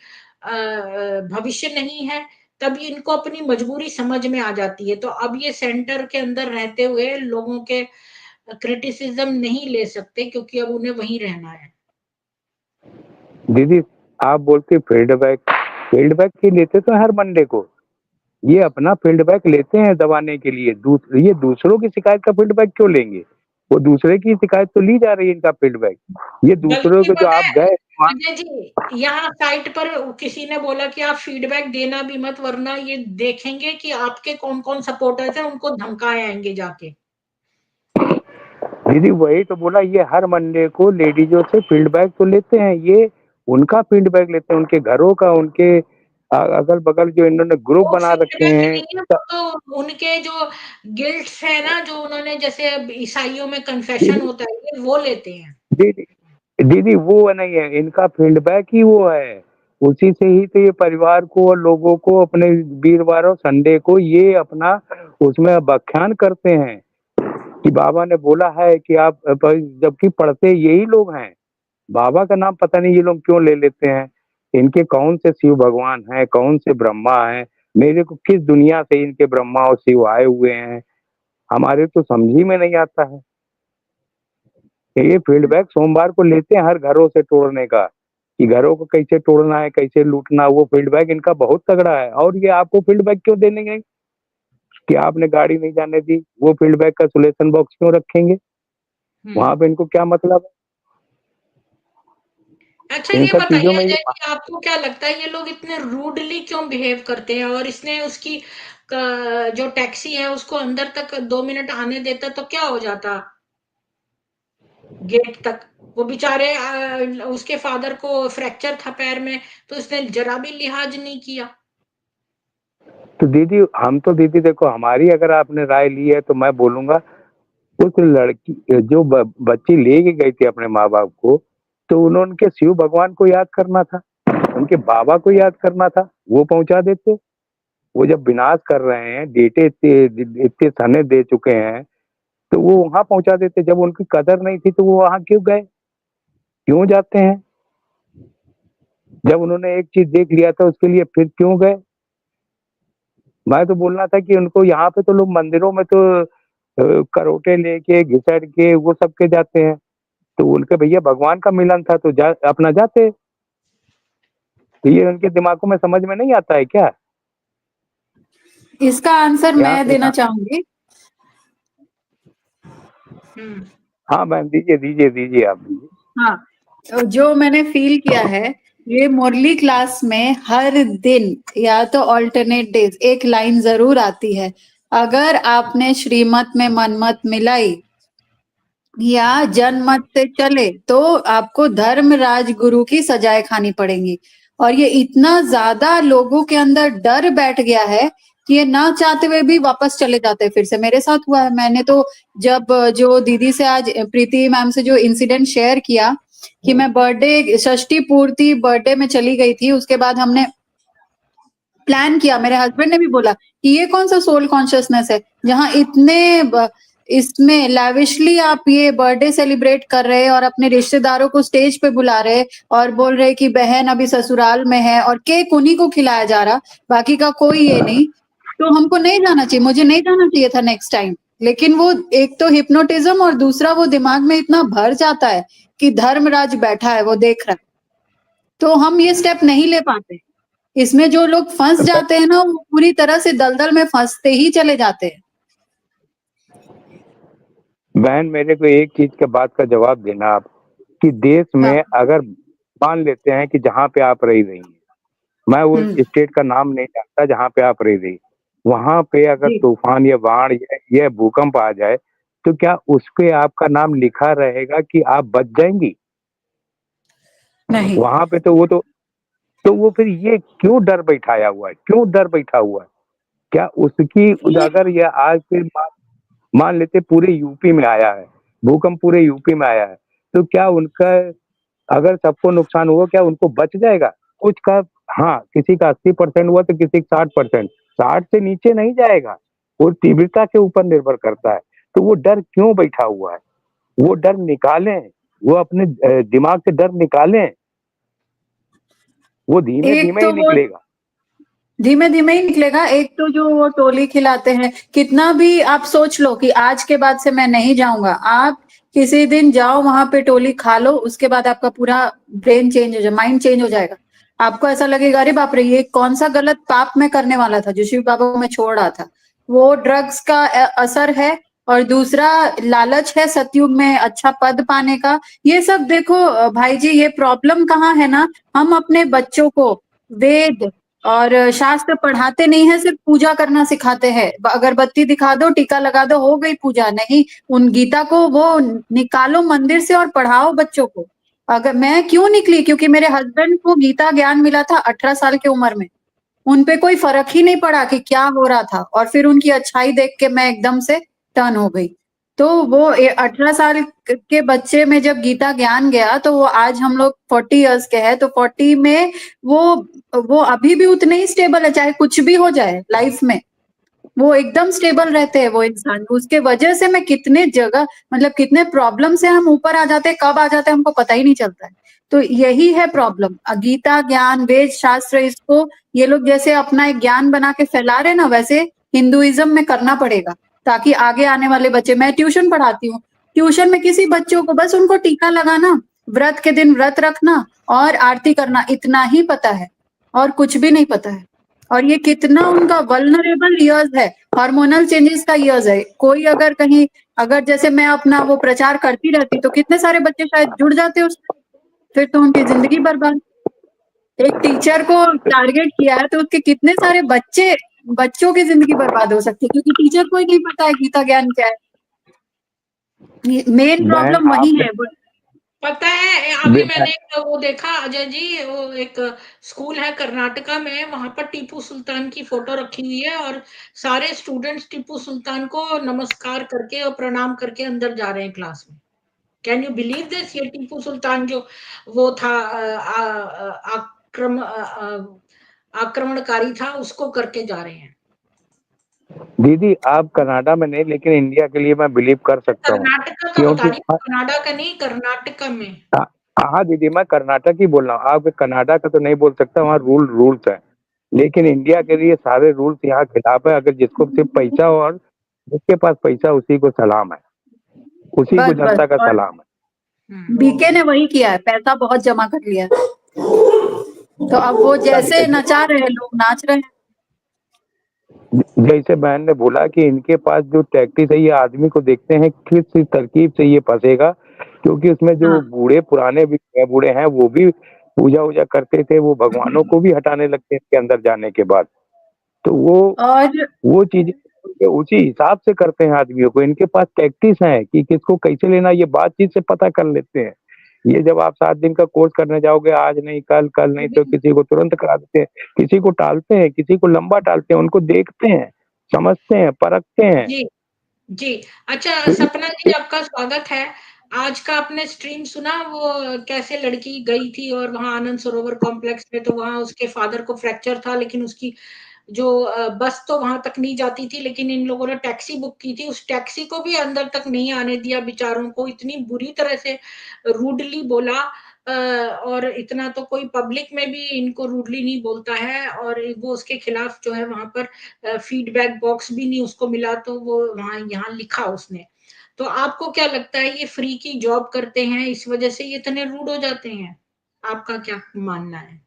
भविष्य नहीं है, तब ये इनको अपनी मजबूरी समझ में आ जाती है। तो अब ये सेंटर के अंदर रहते हुए लोगों के क्रिटिसिज्म नहीं ले सकते, क्योंकि अब उन्हें वहीं रहना है। दीदी आप बोलते फीडबैक ही लेते तो हर मंडे को ये अपना फीडबैक लेते हैं दबाने के लिए। ये दूसरों की शिकायत का फीडबैक क्यों लेंगे? वो दूसरे की शिकायत तो ली जा रही है इनका फीडबैक। ये दूसरों बल्कि के जो पता आप है गए वहाँ अजय जी, यहाँ साइट पर किसी ने बोला कि आप फीडबैक देना भी मत, वरना ये देखेंगे कि आपके कौन कौन सपोर्टर्स हैं, उनको धमकाए आएंगे जाके। दीदी वही तो बोला, ये हर मंडे को लेडीजों से फीडबैक तो लेते हैं। ये उनका फीडबैक लेते हैं, उनके घरों का, उनके अगल बगल जो इन्होंने ग्रुप वो बना रखे फीडबैक हैं। नहीं है, वो तो उनके जो गिल्ट्स है ना, जो उन्होंने जैसे ईसाइयों में कन्फेशन दीदी होता है, ये वो लेते हैं। दीदी दीदी वो नहीं है, इनका फीडबैक ही वो है। उसी से ही तो ये परिवार को और लोगों को अपने वीरवार और संडे को ये अपना उसमें व्याख्यान करते हैं कि बाबा ने बोला है कि आप जबकि पढ़ते यही लोग हैं। बाबा का नाम पता नहीं ये लोग क्यों ले लेते हैं। इनके कौन से शिव भगवान हैं, कौन से ब्रह्मा हैं? मेरे को किस दुनिया से इनके ब्रह्मा और शिव आए हुए हैं, हमारे तो समझ ही में नहीं आता है। ये फीडबैक सोमवार को लेते हैं हर घरों से तोड़ने का, कि घरों को कैसे तोड़ना है, कैसे लूटना। वो फीडबैक इनका बहुत तगड़ा है। और ये आपको फीडबैक क्यों देंगे कि आपने गाड़ी नहीं जाने दी? वो फीडबैक का सोल्यूशन बॉक्स क्यों रखेंगे? वहां पे इनको क्या मतलब अच्छा, है? इन ये सब चीजों बताइए में ये अजय जी, आपको क्या लगता है ये लोग इतने रूडली क्यों बिहेव करते हैं? और इसने उसकी जो टैक्सी है उसको अंदर तक 2 मिनट आने देता तो क्या हो जाता गेट तक। वो बेचारे उसके फादर को फ्रैक्चर था पैर में, तो उसने जरा भी लिहाज नहीं किया। तो दीदी हम तो दीदी देखो, हमारी अगर आपने राय ली है तो मैं बोलूंगा उस लड़की जो बच्ची लेके गई थी अपने माँ बाप को, तो उन्होंने उनके शिव भगवान को याद करना था, उनके बाबा को याद करना था, वो पहुंचा देते। वो जब विनाश कर रहे हैं, डेटे इतने इतने सने दे चुके हैं, तो वो वहां पहुंचा देते। जब उनकी कदर नहीं थी तो वो वहां क्यों गए, क्यों जाते हैं? जब उन्होंने एक चीज देख लिया था उसके लिए फिर क्यों गए? मैं तो बोलना था कि उनको यहाँ पे तो लोग मंदिरों में तो करोटे लेके घिसट के वो सब के जाते हैं। तो उनके भैया भगवान का मिलन था तो अपना जाते। तो ये उनके दिमागों में समझ में नहीं आता है क्या? इसका आंसर यहाँ मैं देना चाहूंगी। हाँ मैम, दीजिए दीजिए दीजिए, आप दीजिए। हाँ, तो जो मैंने फील किया है, ये मुरली क्लास में हर दिन या तो ऑल्टरनेट डेज एक लाइन जरूर आती है, अगर आपने श्रीमत में मनमत मिलाई या जनमत से चले तो आपको धर्मराज गुरु की सजाएं खानी पड़ेंगी। और ये इतना ज्यादा लोगों के अंदर डर बैठ गया है कि ये ना चाहते हुए भी वापस चले जाते हैं। फिर से मेरे साथ हुआ है। मैंने तो जब जो दीदी से आज प्रीति मैम से जो इंसिडेंट शेयर किया, कि मैं बर्थडे षष्ठी पूर्ति बर्थडे में चली गई थी, उसके बाद हमने प्लान किया, मेरे हस्बैंड ने भी बोला कि ये कौन सा सोल कॉन्शियसनेस है, जहाँ इतने इसमें लैविशली आप ये बर्थडे सेलिब्रेट कर रहे हैं और अपने रिश्तेदारों को स्टेज पे बुला रहे और बोल रहे कि बहन अभी ससुराल में है और केक उन्हीं को खिलाया जा रहा, बाकी का कोई ये नहीं। तो हमको नहीं जाना चाहिए, मुझे नहीं जाना चाहिए था नेक्स्ट टाइम। लेकिन वो एक तो हिप्नोटिज्म और दूसरा वो दिमाग में इतना भर जाता है कि धर्मराज बैठा है, वो देख रहा है, तो हम ये स्टेप नहीं ले पाते। इसमें जो लोग फंस जाते हैं ना, वो पूरी तरह से दलदल में फंसते ही चले जाते हैं। बहन मेरे को एक चीज के बात का जवाब देना आप, कि देश में हाँ। अगर मान लेते हैं कि जहाँ पे आप रह रही हैं, मैं वो स्टेट का नाम नहीं जानता जहाँ पे आप रह रही, वहां पे अगर जी। तूफान या बाढ़ या भूकंप आ जाए तो क्या उस पे आपका नाम लिखा रहेगा कि आप बच जाएंगी? नहीं। वहां पे तो वो फिर ये क्यों डर बैठाया हुआ है, क्यों डर बैठा हुआ है? क्या उसकी अगर ये आज से मान लेते पूरे यूपी में आया है, भूकंप पूरे यूपी में आया है, तो क्या उनका अगर सबको नुकसान हुआ क्या उनको बच जाएगा? कुछ का हाँ, किसी का 80% हुआ तो किसी का 60%, 60 से नीचे नहीं जाएगा, वो तीव्रता के ऊपर निर्भर करता है। तो वो डर क्यों बैठा हुआ है? वो डर निकालें, वो अपने दिमाग से डर निकालें, वो धीमे-धीमे तो ही निकलेगा। धीमे-धीमे ही निकलेगा। एक तो जो वो टोली खिलाते हैं, कितना भी आप सोच लो कि आज के बाद से मैं नहीं जाऊँगा, आप किसी दिन जाओ वहाँ पे टोली खा लो, उसके बाद आपका पूरा ब्रेन चेंज हो जाए, माइंड चेंज हो जाएगा। आपको ऐसा लगेगा अरे बाप रे! ये कौन-सा गलत पाप मैं करने वाला था, जो शिव बाबा को मैं छोड़ रहा था। वो ड्रग्स का असर है और दूसरा लालच है सतयुग में अच्छा पद पाने का। ये सब देखो भाई जी, ये प्रॉब्लम कहाँ है ना, हम अपने बच्चों को वेद और शास्त्र पढ़ाते नहीं है, सिर्फ पूजा करना सिखाते हैं। अगरबत्ती दिखा दो, टीका लगा दो, हो गई पूजा। नहीं, उन गीता को वो निकालो मंदिर से और पढ़ाओ बच्चों को। अगर मैं क्यों निकली, क्योंकि मेरे हस्बैंड को गीता ज्ञान मिला था 18 साल की उम्र में। उन पे कोई फर्क ही नहीं पड़ा कि क्या हो रहा था, और फिर उनकी अच्छाई देख के मैं एकदम से टर्न हो गई। तो वो 18 साल के बच्चे में जब गीता ज्ञान गया, तो वो आज हम लोग 40 इयर्स के हैं, तो 40 में वो अभी भी उतने ही स्टेबल है, चाहे कुछ भी हो जाए लाइफ में, वो एकदम स्टेबल रहते हैं वो इंसान। उसके वजह से मैं कितने जगह, मतलब कितने प्रॉब्लम से हम ऊपर आ जाते हैं, कब आ जाते हैं हमको पता ही नहीं चलता है। तो यही है प्रॉब्लम। गीता ज्ञान, वेद शास्त्र, इसको ये लोग जैसे अपना एक ज्ञान बना के फैला रहे ना, वैसे हिंदुइज्म में करना पड़ेगा, ताकि आगे आने वाले बच्चे, मैं ट्यूशन पढ़ाती हूँ, ट्यूशन में किसी बच्चों को बस उनको टीका लगाना, व्रत के दिन व्रत रखना और आरती करना, इतना ही पता है, और कुछ भी नहीं पता है। और ये कितना उनका वल्नरेबल ईयर्स है, हार्मोनल चेंजेस का ईयर्स है। कोई अगर कहीं, अगर जैसे मैं अपना वो प्रचार करती रहती, तो कितने सारे बच्चे शायद जुड़ जाते उसमें, फिर तो उनकी जिंदगी बर्बाद। एक टीचर को टारगेट किया है तो उसके कितने सारे बच्चों की जिंदगी बर्बाद हो सकती है, क्योंकि टीचर को ही नहीं पता है गीता ज्ञान क्या है। मेन प्रॉब्लम वही है। पता है, अभी मैंने वो देखा अजय जी, वो एक स्कूल है कर्नाटका में, वहां पर टीपू सुल्तान की फोटो रखी हुई है और सारे स्टूडेंट्स टीपू सुल्तान को नमस्कार करके और प्रणाम करके अंदर जा रहे हैं क्लास में। Can you believe this? ये टीपू सुल्तान जो वो था आक्रमणकारी था, उसको करके जा रहे हैं। दीदी आप कनाडा में नहीं, लेकिन इंडिया के लिए मैं बिलीव कर सकता हूँ, कर्नाटका का क्योंकि बता रही हूँ, कनाडा का नहीं, कर्नाटका में। हाँ दीदी, मैं कर्नाटक ही बोल रहा हूँ, आप कनाडा का तो नहीं बोल सकता, वहाँ रूल्स है, लेकिन इंडिया के लिए सारे रूल्स यहाँ खिलाफ है। अगर जिसको सिर्फ पैसा हो और जिसके पास पैसा, उसी को सलाम है, उसी को जनता का सलाम है। बीके ने वही किया है, पैसा बहुत जमा कर लिया है, तो अब वो जैसे नचा रहे हैं, लोग नाच रहे हैं। जैसे बहन ने बोला कि इनके पास जो टैक्टिस है, ये आदमी को देखते हैं किस तरकीब से ये फंसेगा, क्योंकि उसमें जो बूढ़े पुराने भी बूढ़े हैं, वो भी पूजा वूजा करते थे, वो भगवानों को भी हटाने लगते हैं इसके अंदर जाने के बाद। तो वो चीजें उसी हिसाब से करते हैं आदमियों को। इनके पास टैक्टिस है कि किसको कैसे लेना, ये बातचीत से पता कर लेते हैं। ये जब आप 7 दिन का कोर्स करने जाओगे, आज नहीं कल, कल नहीं तो किसी को तुरंत करा देते हैं, किसी को टालते हैं, किसी को लंबा टालते हैं, उनको देखते हैं, समझते हैं, परखते हैं। जी, जी। अच्छा सपना जी, आपका स्वागत है। आज का आपने स्ट्रीम सुना, वो कैसे लड़की गई थी और वहां आनंद सरोवर कॉम्प्लेक्स में, तो वहां उसके फादर को फ्रैक्चर था, लेकिन उसकी जो बस तो वहां तक नहीं जाती थी, लेकिन इन लोगों ने टैक्सी बुक की थी, उस टैक्सी को भी अंदर तक नहीं आने दिया, बेचारों को इतनी बुरी तरह से रूडली बोला। और इतना तो कोई पब्लिक में भी इनको रूडली नहीं बोलता है, और वो उसके खिलाफ जो है वहां पर फीडबैक बॉक्स भी नहीं उसको मिला, तो वो वहां यहाँ लिखा उसने। तो आपको क्या लगता है, ये फ्री की जॉब करते हैं, इस वजह से ये इतने रूड हो जाते हैं? आपका क्या मानना है?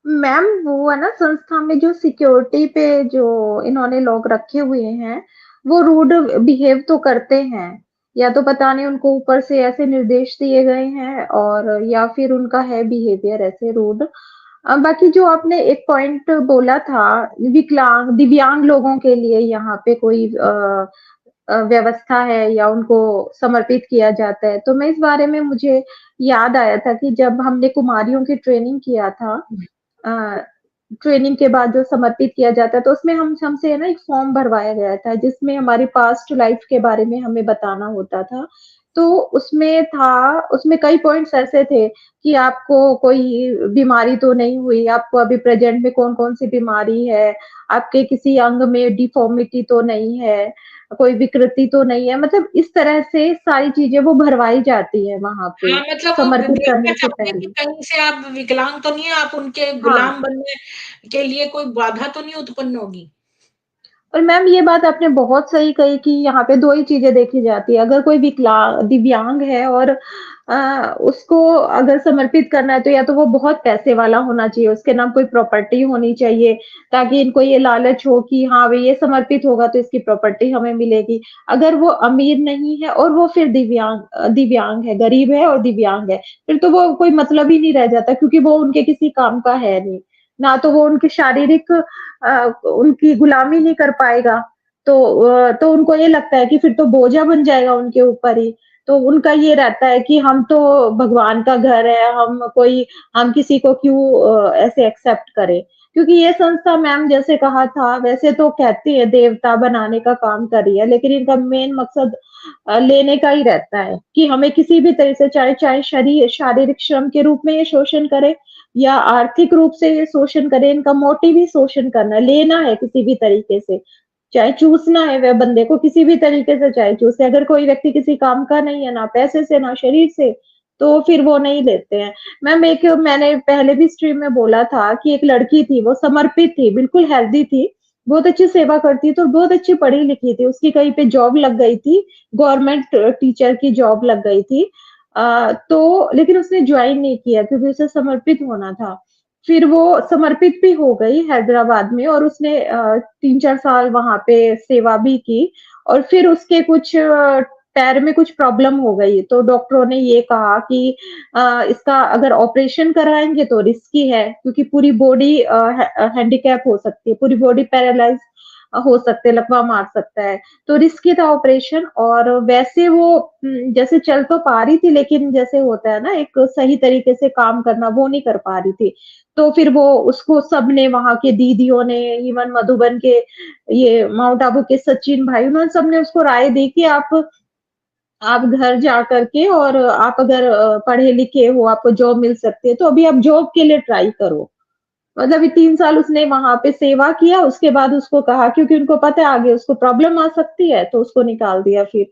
मैम वो है ना, संस्था में जो सिक्योरिटी पे जो इन्होंने लोग रखे हुए हैं, वो रूड बिहेव तो करते हैं, या तो पता नहीं उनको ऊपर से ऐसे निर्देश दिए गए हैं, और या फिर उनका है बिहेवियर ऐसे रूड। बाकी जो आपने एक पॉइंट बोला था, विकलांग दिव्यांग लोगों के लिए यहाँ पे कोई व्यवस्था है या उनको समर्पित किया जाता है, तो मैं इस बारे में मुझे याद आया था कि जब हमने कुमारियों की ट्रेनिंग किया था, अ, ट्रेनिंग के बाद जो समर्पित किया जाता है, तो उसमें हमसे है ना एक फॉर्म भरवाया गया था, जिसमें हमारी पास्ट लाइफ के बारे में हमें बताना होता था। तो उसमें कई पॉइंट्स ऐसे थे कि आपको कोई बीमारी तो नहीं हुई, आपको अभी प्रेजेंट में कौन-कौन सी बीमारी है, आपके किसी अंग में डिफॉर्मिटी तो नहीं है, कोई विकृति तो नहीं है, मतलब इस तरह से सारी चीजें वो भरवाई जाती है वहां पे हाँ, मतलब वो समर्पित देखना करने से चाहते हैं कि पहले। कहीं से आप विकलांग तो नहीं है, आप उनके हाँ, गुलाम बनने के लिए कोई बाधा तो नहीं उत्पन्न होगी। और मैम ये बात आपने बहुत सही कही कि यहाँ पे 2 ही चीज़ें देखी जाती है। अगर कोई दिव्यांग है और उसको अगर समर्पित करना है, तो या तो वो बहुत पैसे वाला होना चाहिए, उसके नाम कोई प्रॉपर्टी होनी चाहिए, ताकि इनको ये लालच हो कि हाँ भई ये समर्पित होगा तो इसकी प्रॉपर्टी हमें मिलेगी। अगर वो अमीर नहीं है और वो फिर दिव्यांग है, गरीब है और दिव्यांग है, फिर तो वो कोई मतलब ही नहीं रह जाता, क्योंकि वो उनके किसी काम का है नहीं। ना तो वो उनकी शारीरिक उनकी गुलामी नहीं कर पाएगा, तो उनको ये लगता है कि फिर तो बोझा बन जाएगा उनके ऊपर ही। तो उनका ये रहता है कि हम तो भगवान का घर है, हम किसी को क्यों ऐसे एक्सेप्ट करें। क्योंकि ये संस्था मैम जैसे कहा था, वैसे तो कहती है देवता बनाने का काम कर रही है, लेकिन इनका मेन मकसद लेने का ही रहता है कि हमें किसी भी तरह से, चाहे चाहे शारीरिक श्रम के रूप में ये शोषण करे या आर्थिक रूप से ये शोषण करे, इनका मोटिव ही शोषण करना है, लेना है किसी भी तरीके से। चाहे चूसना है वह बंदे को किसी भी तरीके से, चाहे चूसे। अगर कोई व्यक्ति किसी काम का नहीं है, ना पैसे से ना शरीर से, तो फिर वो नहीं लेते हैं। मैंने पहले भी स्ट्रीम में बोला था कि एक लड़की थी, वो समर्पित थी, बिल्कुल हेल्दी थी, बहुत अच्छी सेवा करती थी और बहुत अच्छी पढ़ी लिखी थी। उसकी कहीं पे जॉब लग गई थी, गवर्नमेंट टीचर की जॉब लग गई थी। तो लेकिन उसने ज्वाइन नहीं किया क्योंकि उसे समर्पित होना था। फिर वो समर्पित भी हो गई हैदराबाद में, और उसने 3-4 साल वहाँ पे सेवा भी की, और फिर उसके कुछ पैर में कुछ प्रॉब्लम हो गई, तो डॉक्टरों ने ये कहा कि इसका अगर ऑपरेशन कराएँगे तो रिस्की है, क्योंकि पूरी बॉडी हैंडीकैप हो सकती है, पूरी बॉडी पैरालाइज़ हो सकते हैं, लकवा मार सकता है। तो रिस्की था ऑपरेशन, और वैसे वो जैसे चल तो पा रही थी, लेकिन जैसे होता है ना एक सही तरीके से काम करना, वो नहीं कर पा रही थी। तो फिर वो उसको सबने, वहाँ के दीदियों ने, इवन मधुबन के, ये माउंट आबू के सचिन भाई, उन्होंने सबने उसको राय दी कि आप घर जा करके, और आप अगर पढ़े लिखे हो, आपको जॉब मिल सकती है, तो अभी आप जॉब के लिए ट्राई करो। मतलब ये 3 साल उसने वहाँ पे सेवा किया, उसके बाद उसको कहा, क्योंकि उनको पता है आगे उसको प्रॉब्लम आ सकती है, तो उसको निकाल दिया फिर।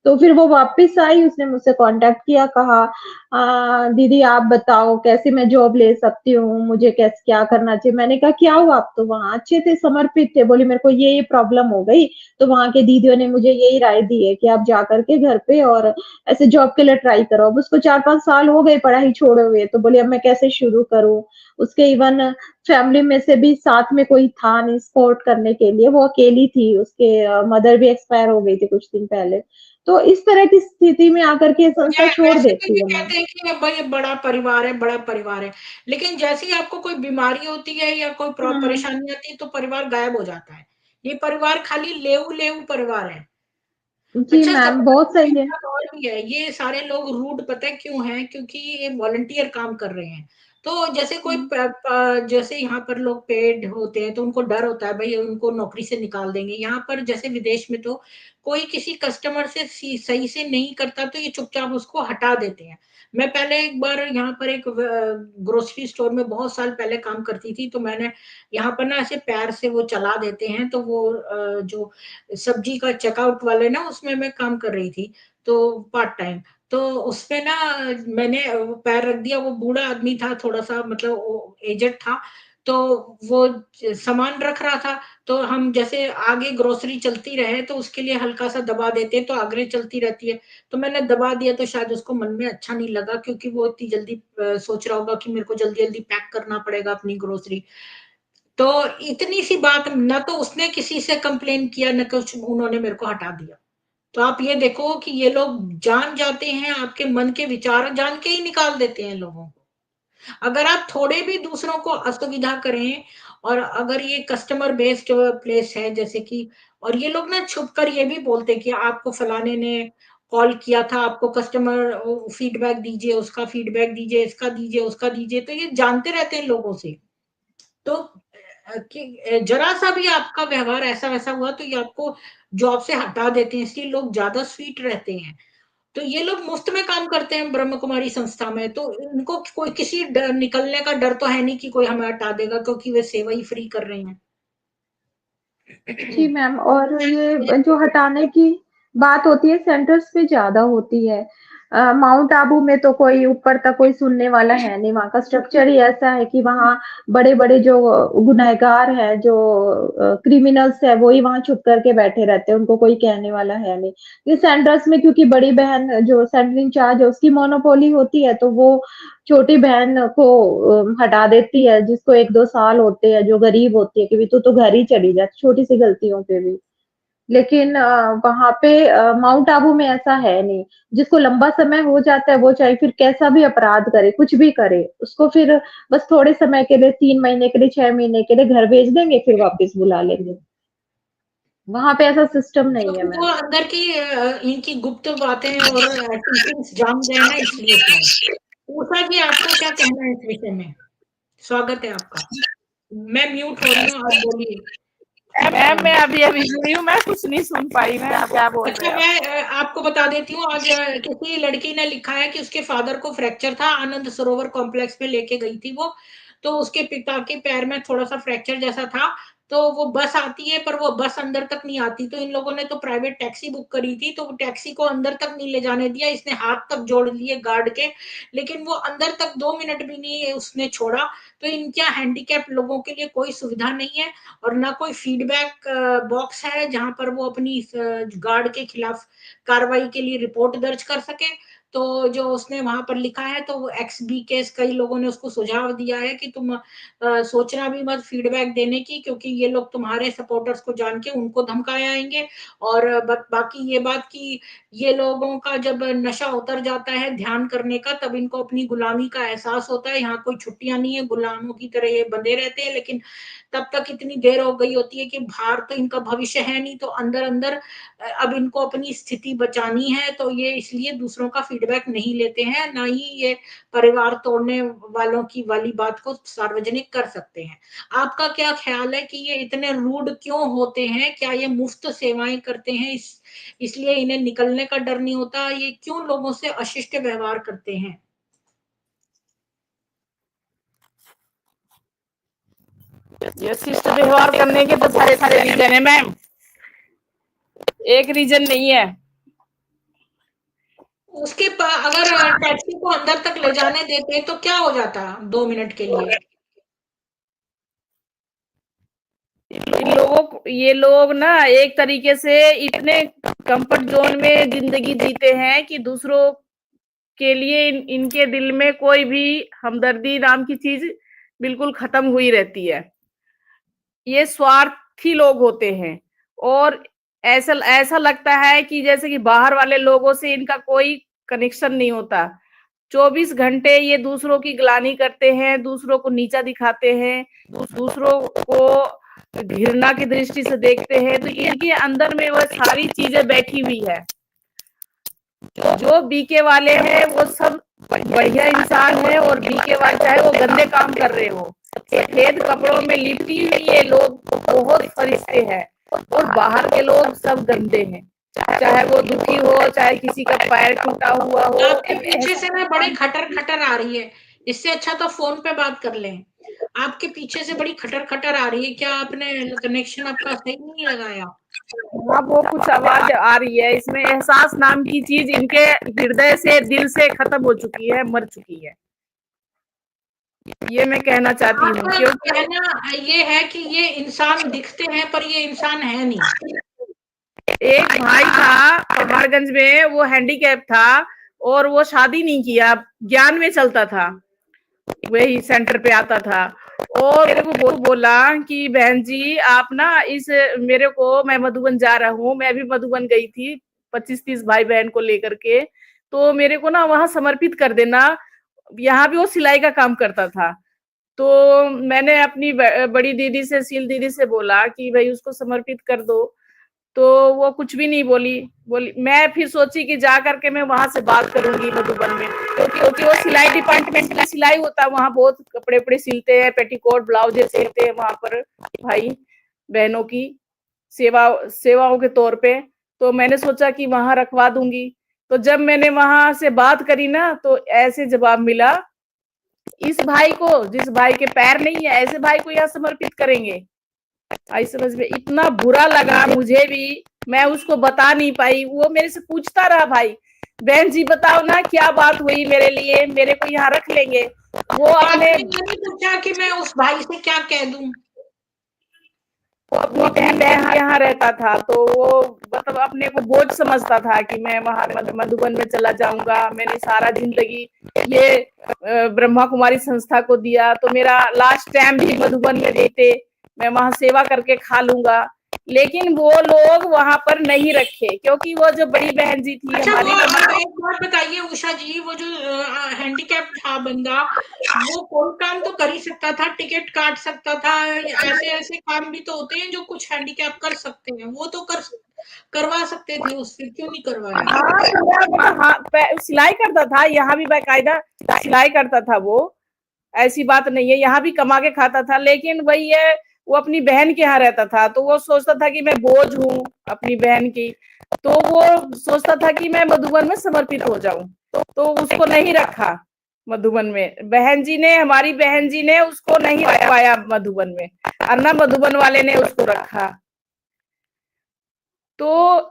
तो फिर वो वापस आई, उसने मुझसे कॉन्टैक्ट किया, कहा दीदी आप बताओ कैसे मैं जॉब ले सकती हूँ, मुझे कैसे क्या करना चाहिए? मैंने कहा क्या हुआ? आप तो वहाँ अच्छे थे, समर्पित थे। बोली मेरे को ये प्रॉब्लम हो गई, तो वहाँ के दीदियों ने मुझे यही राय दी है कि आप जा कर के घर पे और ऐसे जॉब के लिए ट्राई करो। अब उसको 4-5 साल हो गए पढ़ाई छोड़े हुए, तो बोली अब मैं कैसे शुरू करूँ? उसके इवन फैमिली में से भी साथ में कोई था नहीं सपोर्ट करने के लिए, वो अकेली थी, उसके मदर भी एक्सपायर हो गई थी कुछ दिन पहले। तो इस तरह की स्थिति में आकर के संस्था छोड़ वैसे तो देती ये है मैम। कहते हैं कि भाई बड़ा परिवार है, बड़ा परिवार है, लेकिन जैसे ही आपको कोई बीमारी होती है या कोई हुँ, परेशानी आती है, तो परिवार गायब हो जाता है। ये परिवार खाली लेऊ-लेऊ परिवार है। जी अच्छा, मैम, सबसे बहुत बड़ी सही है। बात और भी है, ये सारे लोग रूड पता है क्यों हैं? क्योंकि ये वॉलंटियर काम कर रहे हैं। तो जैसे कोई जैसे यहाँ पर लोग पेड होते हैं तो उनको डर होता है भाई उनको नौकरी से निकाल देंगे। यहाँ पर जैसे विदेश में तो कोई किसी कस्टमर से सही से नहीं करता तो ये चुपचाप उसको हटा देते हैं। मैं पहले एक बार यहाँ पर एक ग्रोसरी स्टोर में बहुत साल पहले काम करती थी, तो मैंने यहाँ पर ना ऐसे पैर से वो चला देते हैं, तो वो जो सब्जी का चेकआउट वाले ना उसमें मैं काम कर रही थी, तो पार्ट टाइम। तो उसमें ना मैंने पैर रख दिया, वो बूढ़ा आदमी था थोड़ा सा, मतलब एजेड था, तो वो सामान रख रहा था, तो हम जैसे आगे ग्रोसरी चलती रहे तो उसके लिए हल्का सा दबा देते तो आगे चलती रहती है। तो मैंने दबा दिया तो शायद उसको मन में अच्छा नहीं लगा, क्योंकि वो इतनी जल्दी सोच रहा होगा कि मेरे को जल्दी जल्दी पैक करना पड़ेगा अपनी ग्रोसरी। तो इतनी सी बात, ना तो उसने किसी से कंप्लेन किया न कुछ, उन्होंने मेरे को हटा दिया। तो आप ये देखो कि ये लोग जान जाते हैं, आपके मन के विचार जान के ही निकाल देते हैं लोगों को। अगर आप थोड़े भी दूसरों को असुविधा करें, और अगर ये कस्टमर बेस्ड प्लेस है जैसे कि, और ये लोग ना छुप कर ये भी बोलते कि आपको फलाने ने कॉल किया था, आपको कस्टमर फीडबैक दीजिए, उसका फीडबैक दीजिए, इसका दीजिए, उसका दीजिए, तो ये जानते रहते हैं लोगों से। तो कि जरा सा भी आपका व्यवहार ऐसा वैसा हुआ तो ये आपको जॉब से हटा देते हैं, इसलिए लोग ज्यादा स्वीट रहते हैं। तो ये लोग मुफ्त में काम करते हैं ब्रह्म कुमारी संस्था में, तो इनको कोई किसी निकलने का डर तो है नहीं कि कोई हमें हटा देगा, क्योंकि वे सेवा ही फ्री कर रहे हैं। जी मैम, और ये जो हटाने की बात होती है सेंटर्स पे ज़्यादा होती है। माउंट आबू में तो कोई ऊपर तक कोई सुनने वाला है नहीं, वहाँ का स्ट्रक्चर ही ऐसा है कि वहाँ बड़े-बड़े जो गुनहगार हैं, जो क्रिमिनल्स हैं, वो ही वहाँ छुप करके बैठे रहते हैं, उनको कोई कहने वाला है नहीं। ये सेंटर्स में क्योंकि बड़ी बहन जो सेंटर इंचार्ज है, उसकी मोनोपोली होती है, तो वो छोटी बहन को हटा देती है, जिसको 1-2 साल होते हैं, जो गरीब होती है कि भी तू तो घर ही चली जा, छोटी-सी गलतियों पे भी। लेकिन वहाँ पे माउंट आबू में ऐसा है नहीं। जिसको लंबा समय हो जाता है, वो चाहे फिर कैसा भी अपराध करे, कुछ भी करे, उसको फिर बस थोड़े समय के लिए 3 महीने के लिए, 6 महीने के लिए घर भेज देंगे, फिर वापस बुला लेंगे। वहाँ पे ऐसा सिस्टम नहीं है क्योंकि वो मैम। अंदर की इनकी गुप्त बातें और टीचिंग्स जान गए ना, इसलिए शायद। उषा जी, आपको क्या कहना है इस विषय में? स्वागत है आपका। मैं म्यूट हो रही हूँ, आप बोलिए। मैम मैं अभी अभी जुड़ी हूँ, मैं कुछ नहीं सुन पाई। मैं आप क्या बोल अच्छा, रहे हो? मैं आपको बता देती हूँ। आज किसी लड़की ने लिखा है कि उसके फादर को फ्रैक्चर था, आनंद सरोवर कॉम्प्लेक्स में लेके गई थी वो, तो उसके पिता के पैर में थोड़ा सा फ्रैक्चर जैसा था, तो वो बस आती है पर वो बस अंदर तक नहीं आती, तो इन लोगों ने तो प्राइवेट टैक्सी बुक करी थी, तो वो टैक्सी को अंदर तक नहीं ले जाने दिया, इसने हाथ तक जोड़ लिए गार्ड के, लेकिन वो अंदर तक 2 मिनट भी नहीं उसने छोड़ा। तो इनके हैंडीकैप लोगों के लिए कोई सुविधा नहीं है, और ना कोई फीडबैक बॉक्स है जहां पर वो अपनी गार्ड के खिलाफ कार्रवाई के लिए रिपोर्ट दर्ज कर सके। तो जो उसने वहां पर लिखा है, तो वो एक्स बी केस, कई लोगों ने उसको सुझाव दिया है कि तुम सोचना भी मत फीडबैक देने की, क्योंकि ये लोग तुम्हारे सपोर्टर्स को जान के उनको धमकाए आएंगे। और बाकी ये बात कि ये लोगों का जब नशा उतर जाता है ध्यान करने का, तब इनको अपनी गुलामी का एहसास होता है। यहाँ कोई छुट्टियां नहीं है, गुलामों की तरह ये बंधे रहते हैं, लेकिन तब तक इतनी देर हो गई होती है कि बाहर तो इनका भविष्य है नहीं, तो अंदर अंदर अब इनको अपनी स्थिति बचानी है, तो ये इसलिए दूसरों का फीडबैक नहीं लेते हैं, ना ही ये परिवार तोड़ने वालों की वाली बात को सार्वजनिक कर सकते हैं। आपका क्या ख्याल है कि ये इतने रूड क्यों होते हैं? क्या ये मुफ्त सेवाएं करते हैं इसलिए इन्हें निकलने का डर नहीं होता? ये क्यों लोगों से अशिष्ट व्यवहार करते हैं? ये शिष्ट व्यवहार करने के तो सारे सारे रीजन है मैम, एक रीजन नहीं है। उसके अगर टैक्सी को अंदर तक ले जाने देते तो क्या हो जाता 2 मिनट के लिए? ये लोग ना एक तरीके से इतने कंफर्ट जोन में जिंदगी जीते हैं कि दूसरों के लिए इनके दिल में कोई भी हमदर्दी नाम की चीज बिल्कुल खत्म हुई रहती है। ये स्वार्थी लोग होते हैं, और ऐसा ऐसा लगता है कि जैसे कि बाहर वाले लोगों से इनका कोई कनेक्शन नहीं होता। 24 घंटे ये दूसरों की ग्लानि करते हैं, दूसरों को नीचा दिखाते हैं, दूसरों को घृणा की दृष्टि से देखते हैं। तो इनके अंदर में वह सारी चीजें बैठी हुई है। जो बीके वाले हैं वो सब बढ़िया इंसान है और बी के बाद चाहे वो गंदे काम कर रहे हो, सफेद कपड़ों में लिपटी हुई ये लोग बहुत फरिश्ते हैं और बाहर के लोग सब गंदे हैं, चाहे वो दुखी हो, चाहे किसी का पैर टूटा हुआ हो। आपके पीछे से ना बड़ी खटर खटर आ रही है, इससे अच्छा तो फोन पे बात कर लें। आपके पीछे से बड़ी खटर खटर आ रही है, क्या आपने कनेक्शन आपका सही नहीं लगाया? हाँ, वो कुछ आवाज आ रही है, इसमें एहसास नाम की चीज इनके हृदय से, दिल से खत्म हो चुकी है, मर चुकी है, ये मैं कहना चाहती हूँ। आपका क्योंकि कहना ये है कि ये इंसान दिखते हैं पर ये इंसान है नहीं। एक भाई था पहाड़गंज में, वो हैंडीकैप था और वो शादी नहीं किया, ज्ञान में चलता था, वही सेंटर पे आता था और मेरे को बोला कि बहन जी आप ना इस मेरे को, मैं मधुबन जा रहा हूँ, मैं भी मधुबन गई थी 25-30 भाई बहन को लेकर के, तो मेरे को ना वहां समर्पित कर देना। यहाँ भी वो सिलाई का काम करता था, तो मैंने अपनी बड़ी दीदी से, सील दीदी से बोला कि भाई उसको समर्पित कर दो, तो वो कुछ भी नहीं बोली। मैं फिर सोची कि जा करके मैं वहां से बात करूंगी मधुबन में, क्योंकि वो सिलाई डिपार्टमेंट में सिलाई होता है, वहां बहुत कपड़े उपड़े सिलते हैं, पेटीकोट ब्लाउज सिलते हैं वहां पर भाई बहनों की सेवाओं के तौर पे। तो मैंने सोचा कि वहां रखवा दूंगी, तो जब मैंने वहां से बात करी ना तो ऐसे जवाब मिला, इस भाई को, जिस भाई के पैर नहीं है, ऐसे भाई को यहाँ समर्पित करेंगे? आई समझ में, इतना बुरा लगा मुझे भी, मैं उसको बता नहीं पाई। वो मेरे से पूछता रहा, भाई बहन जी बताओ ना क्या बात हुई मेरे लिए, मेरे को यहाँ रख लेंगे? वो अपने आपने ये नहीं पूछा कि मैं उस भाई से क्या कह दूं? वो अपनी बहन यहाँ रहता था, तो वो मतलब अपने को बोझ समझता था कि मैं वहां मधुबन में चला जाऊंगा, मैंने सारा जिंदगी ये ब्रह्मा कुमारी संस्था को दिया, तो मेरा लास्ट टाइम भी मधुबन में देते, मैं वहां सेवा करके खा लूंगा। लेकिन वो लोग वहां पर नहीं रखे, क्योंकि वो जो बड़ी बहन जी थी अच्छा, हमारी, वो एक बात बताइए उषा जी, वो जो हैंडीकैप था बंदा, वो कोई काम तो कर ही सकता था, टिकट काट सकता था, ऐसे ऐसे काम भी तो होते हैं जो कुछ हैंडीकैप कर सकते हैं, वो तो करवा सकते थे उससे, क्यों नहीं करवाया? हाँ, सिलाई करता था, यहाँ भी बाकायदा सिलाई करता था वो, ऐसी बात नहीं है, यहाँ भी कमा के खाता था। लेकिन वही है, वो अपनी बहन के यहाँ रहता था, तो वो सोचता था कि मैं बोझ हूँ अपनी बहन की, तो वो सोचता था कि मैं मधुबन में समर्पित हो जाऊं, तो उसको नहीं रखा मधुबन में। हमारी बहन जी ने उसको नहीं पाया मधुबन में, और ना मधुबन वाले ने उसको रखा। तो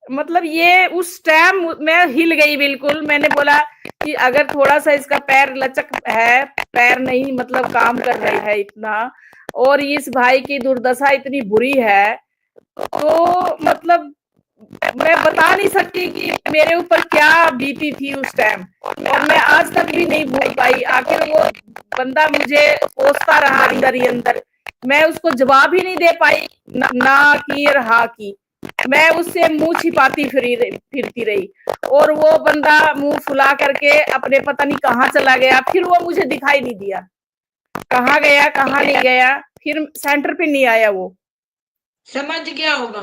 मतलब ये उस टाइम मैं हिल गई बिल्कुल, मैंने बोला कि अगर थोड़ा सा इसका पैर लचक है, पैर नहीं मतलब काम कर रही है इतना, और इस भाई की दुर्दशा इतनी बुरी है, तो मतलब मैं बता नहीं सकती कि मेरे ऊपर क्या बीती थी उस टाइम, और मैं आज तक भी नहीं भूल पाई। आखिर वो बंदा मुझे कोसता रहा अंदर ही अंदर, मैं उसको जवाब ही नहीं दे पाई, ना की और हाँ की, मैं उससे मुंह छिपाती फिरती रही, और वो बंदा मुंह फुला करके अपने पता नहीं कहाँ चला गया, फिर वो मुझे दिखाई नहीं दिया, कहाँ गया कहाँ नहीं गया, फिर सेंटर पे नहीं आया वो, समझ गया होगा।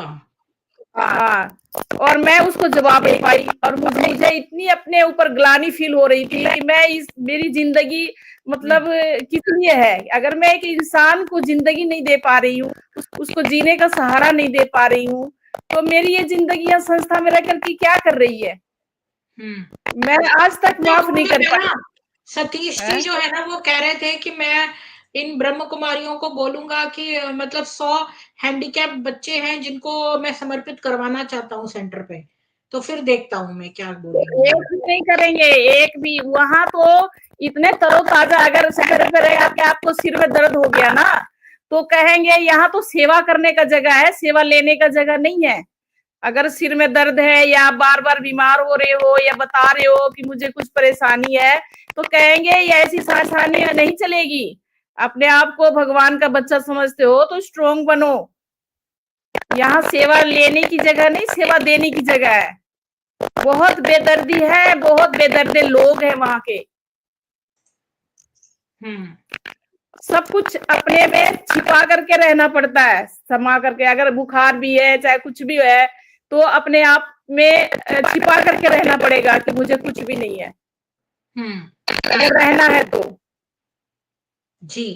हाँ, और मैं उसको जवाब नहीं पाई, और मुझे इतनी अपने ऊपर ग्लानि फील हो रही थी कि मैं मेरी जिंदगी मतलब किस लिए है, अगर मैं एक इंसान को जिंदगी नहीं दे पा रही हूँ, उसको जीने का सहारा नहीं दे पा रही हूँ, तो मेरी ये जिंदगी या संस्था में रहकर के क्या कर रही है? मैं आज तक माफ नहीं कर पाई। सतीश जी जो है ना, वो कह रहे थे कि मैं इन ब्रह्म कुमारियों को बोलूंगा कि मतलब 100 हैंडीकैप बच्चे हैं जिनको मैं समर्पित करवाना चाहता हूँ सेंटर पे, तो फिर देखता हूँ मैं क्या बोलूंगी। एक भी नहीं करेंगे, एक भी। वहां तो इतने तरोताजा, अगर सेंटर पे रह के आपको सिर में दर्द हो गया ना, तो कहेंगे यहाँ तो सेवा करने का जगह है, सेवा लेने का जगह नहीं है। अगर सिर में दर्द है या बार बार बीमार हो रहे हो या बता रहे हो कि मुझे कुछ परेशानी है, तो कहेंगे ये ऐसी परेशानी नहीं चलेगी, अपने आप को भगवान का बच्चा समझते हो तो स्ट्रोंग बनो, यहाँ सेवा लेने की जगह नहीं, सेवा देने की जगह है। बहुत बेदर्दी है, बहुत बेदर्दे लोग हैं वहां के। सब कुछ अपने में छिपा करके रहना पड़ता है, समा करके, अगर बुखार भी है चाहे कुछ भी है, तो अपने आप में छिपा करके रहना पड़ेगा कि मुझे कुछ भी नहीं है। अगर रहना है तो। जी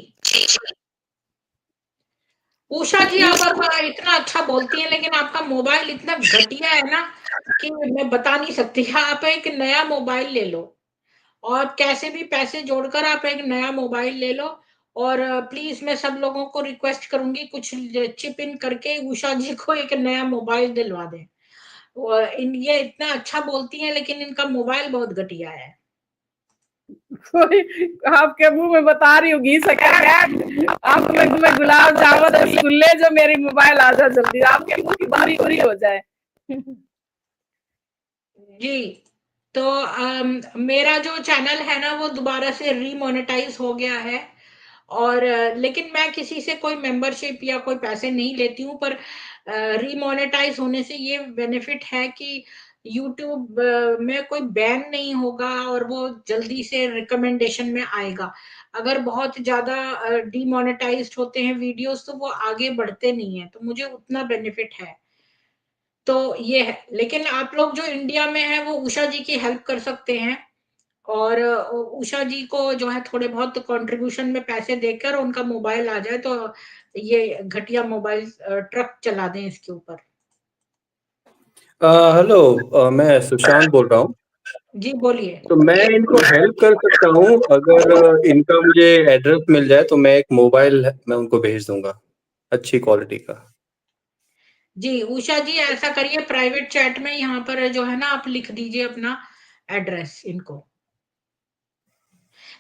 उषा जी, आप इतना अच्छा बोलती हैं, लेकिन आपका मोबाइल इतना घटिया है ना कि मैं बता नहीं सकती। आप एक नया मोबाइल ले लो और कैसे भी पैसे जोड़कर आप एक नया मोबाइल ले लो। और प्लीज मैं सब लोगों को रिक्वेस्ट करूंगी, कुछ चिप इन करके उषा जी को एक नया मोबाइल दिलवा दें। ये इतना अच्छा बोलती हैं, लेकिन इनका मोबाइल बहुत घटिया है। कोई आपके मुंह में बता रही हूँ, घी शक्कर आपको मैं गुलाब जामुन रसगुल्ले जो मेरी मोबाइल आ जाए जल्दी, आपके मुंह की बारी पूरी हो जाए। जी तो मेरा जो चैनल है ना वो दोबारा से रीमोनेटाइज हो गया है। और लेकिन मैं किसी से कोई मेंबरशिप या कोई पैसे नहीं लेती हूँ, पर रीमोनेटाइज होने से ये बेनिफिट है कि यूट्यूब में कोई बैन नहीं होगा और वो जल्दी से रिकमेंडेशन में आएगा। अगर बहुत ज्यादा डीमोनेटाइज्ड होते हैं वीडियोस तो वो आगे बढ़ते नहीं है, तो मुझे उतना बेनिफिट है। तो ये है, लेकिन आप लोग जो इंडिया में है वो उषा जी की हेल्प कर सकते हैं। और उषा जी को जो है थोड़े बहुत कंट्रीब्यूशन में पैसे देकर उनका मोबाइल आ जाए, तो ये घटिया मोबाइल ट्रक चला दें इसके ऊपर। हेलो, मैं सुशांत बोल रहा हूँ। जी बोलिए। तो मैं इनको हेल्प कर सकता हूँ, अगर इनका मुझे एड्रेस मिल जाए तो मैं एक मोबाइल मैं उनको भेज दूंगा अच्छी क्वालिटी का। जी उषा जी, ऐसा करिए, प्राइवेट चैट में यहाँ पर जो है ना आप लिख दीजिए अपना एड्रेस इनको,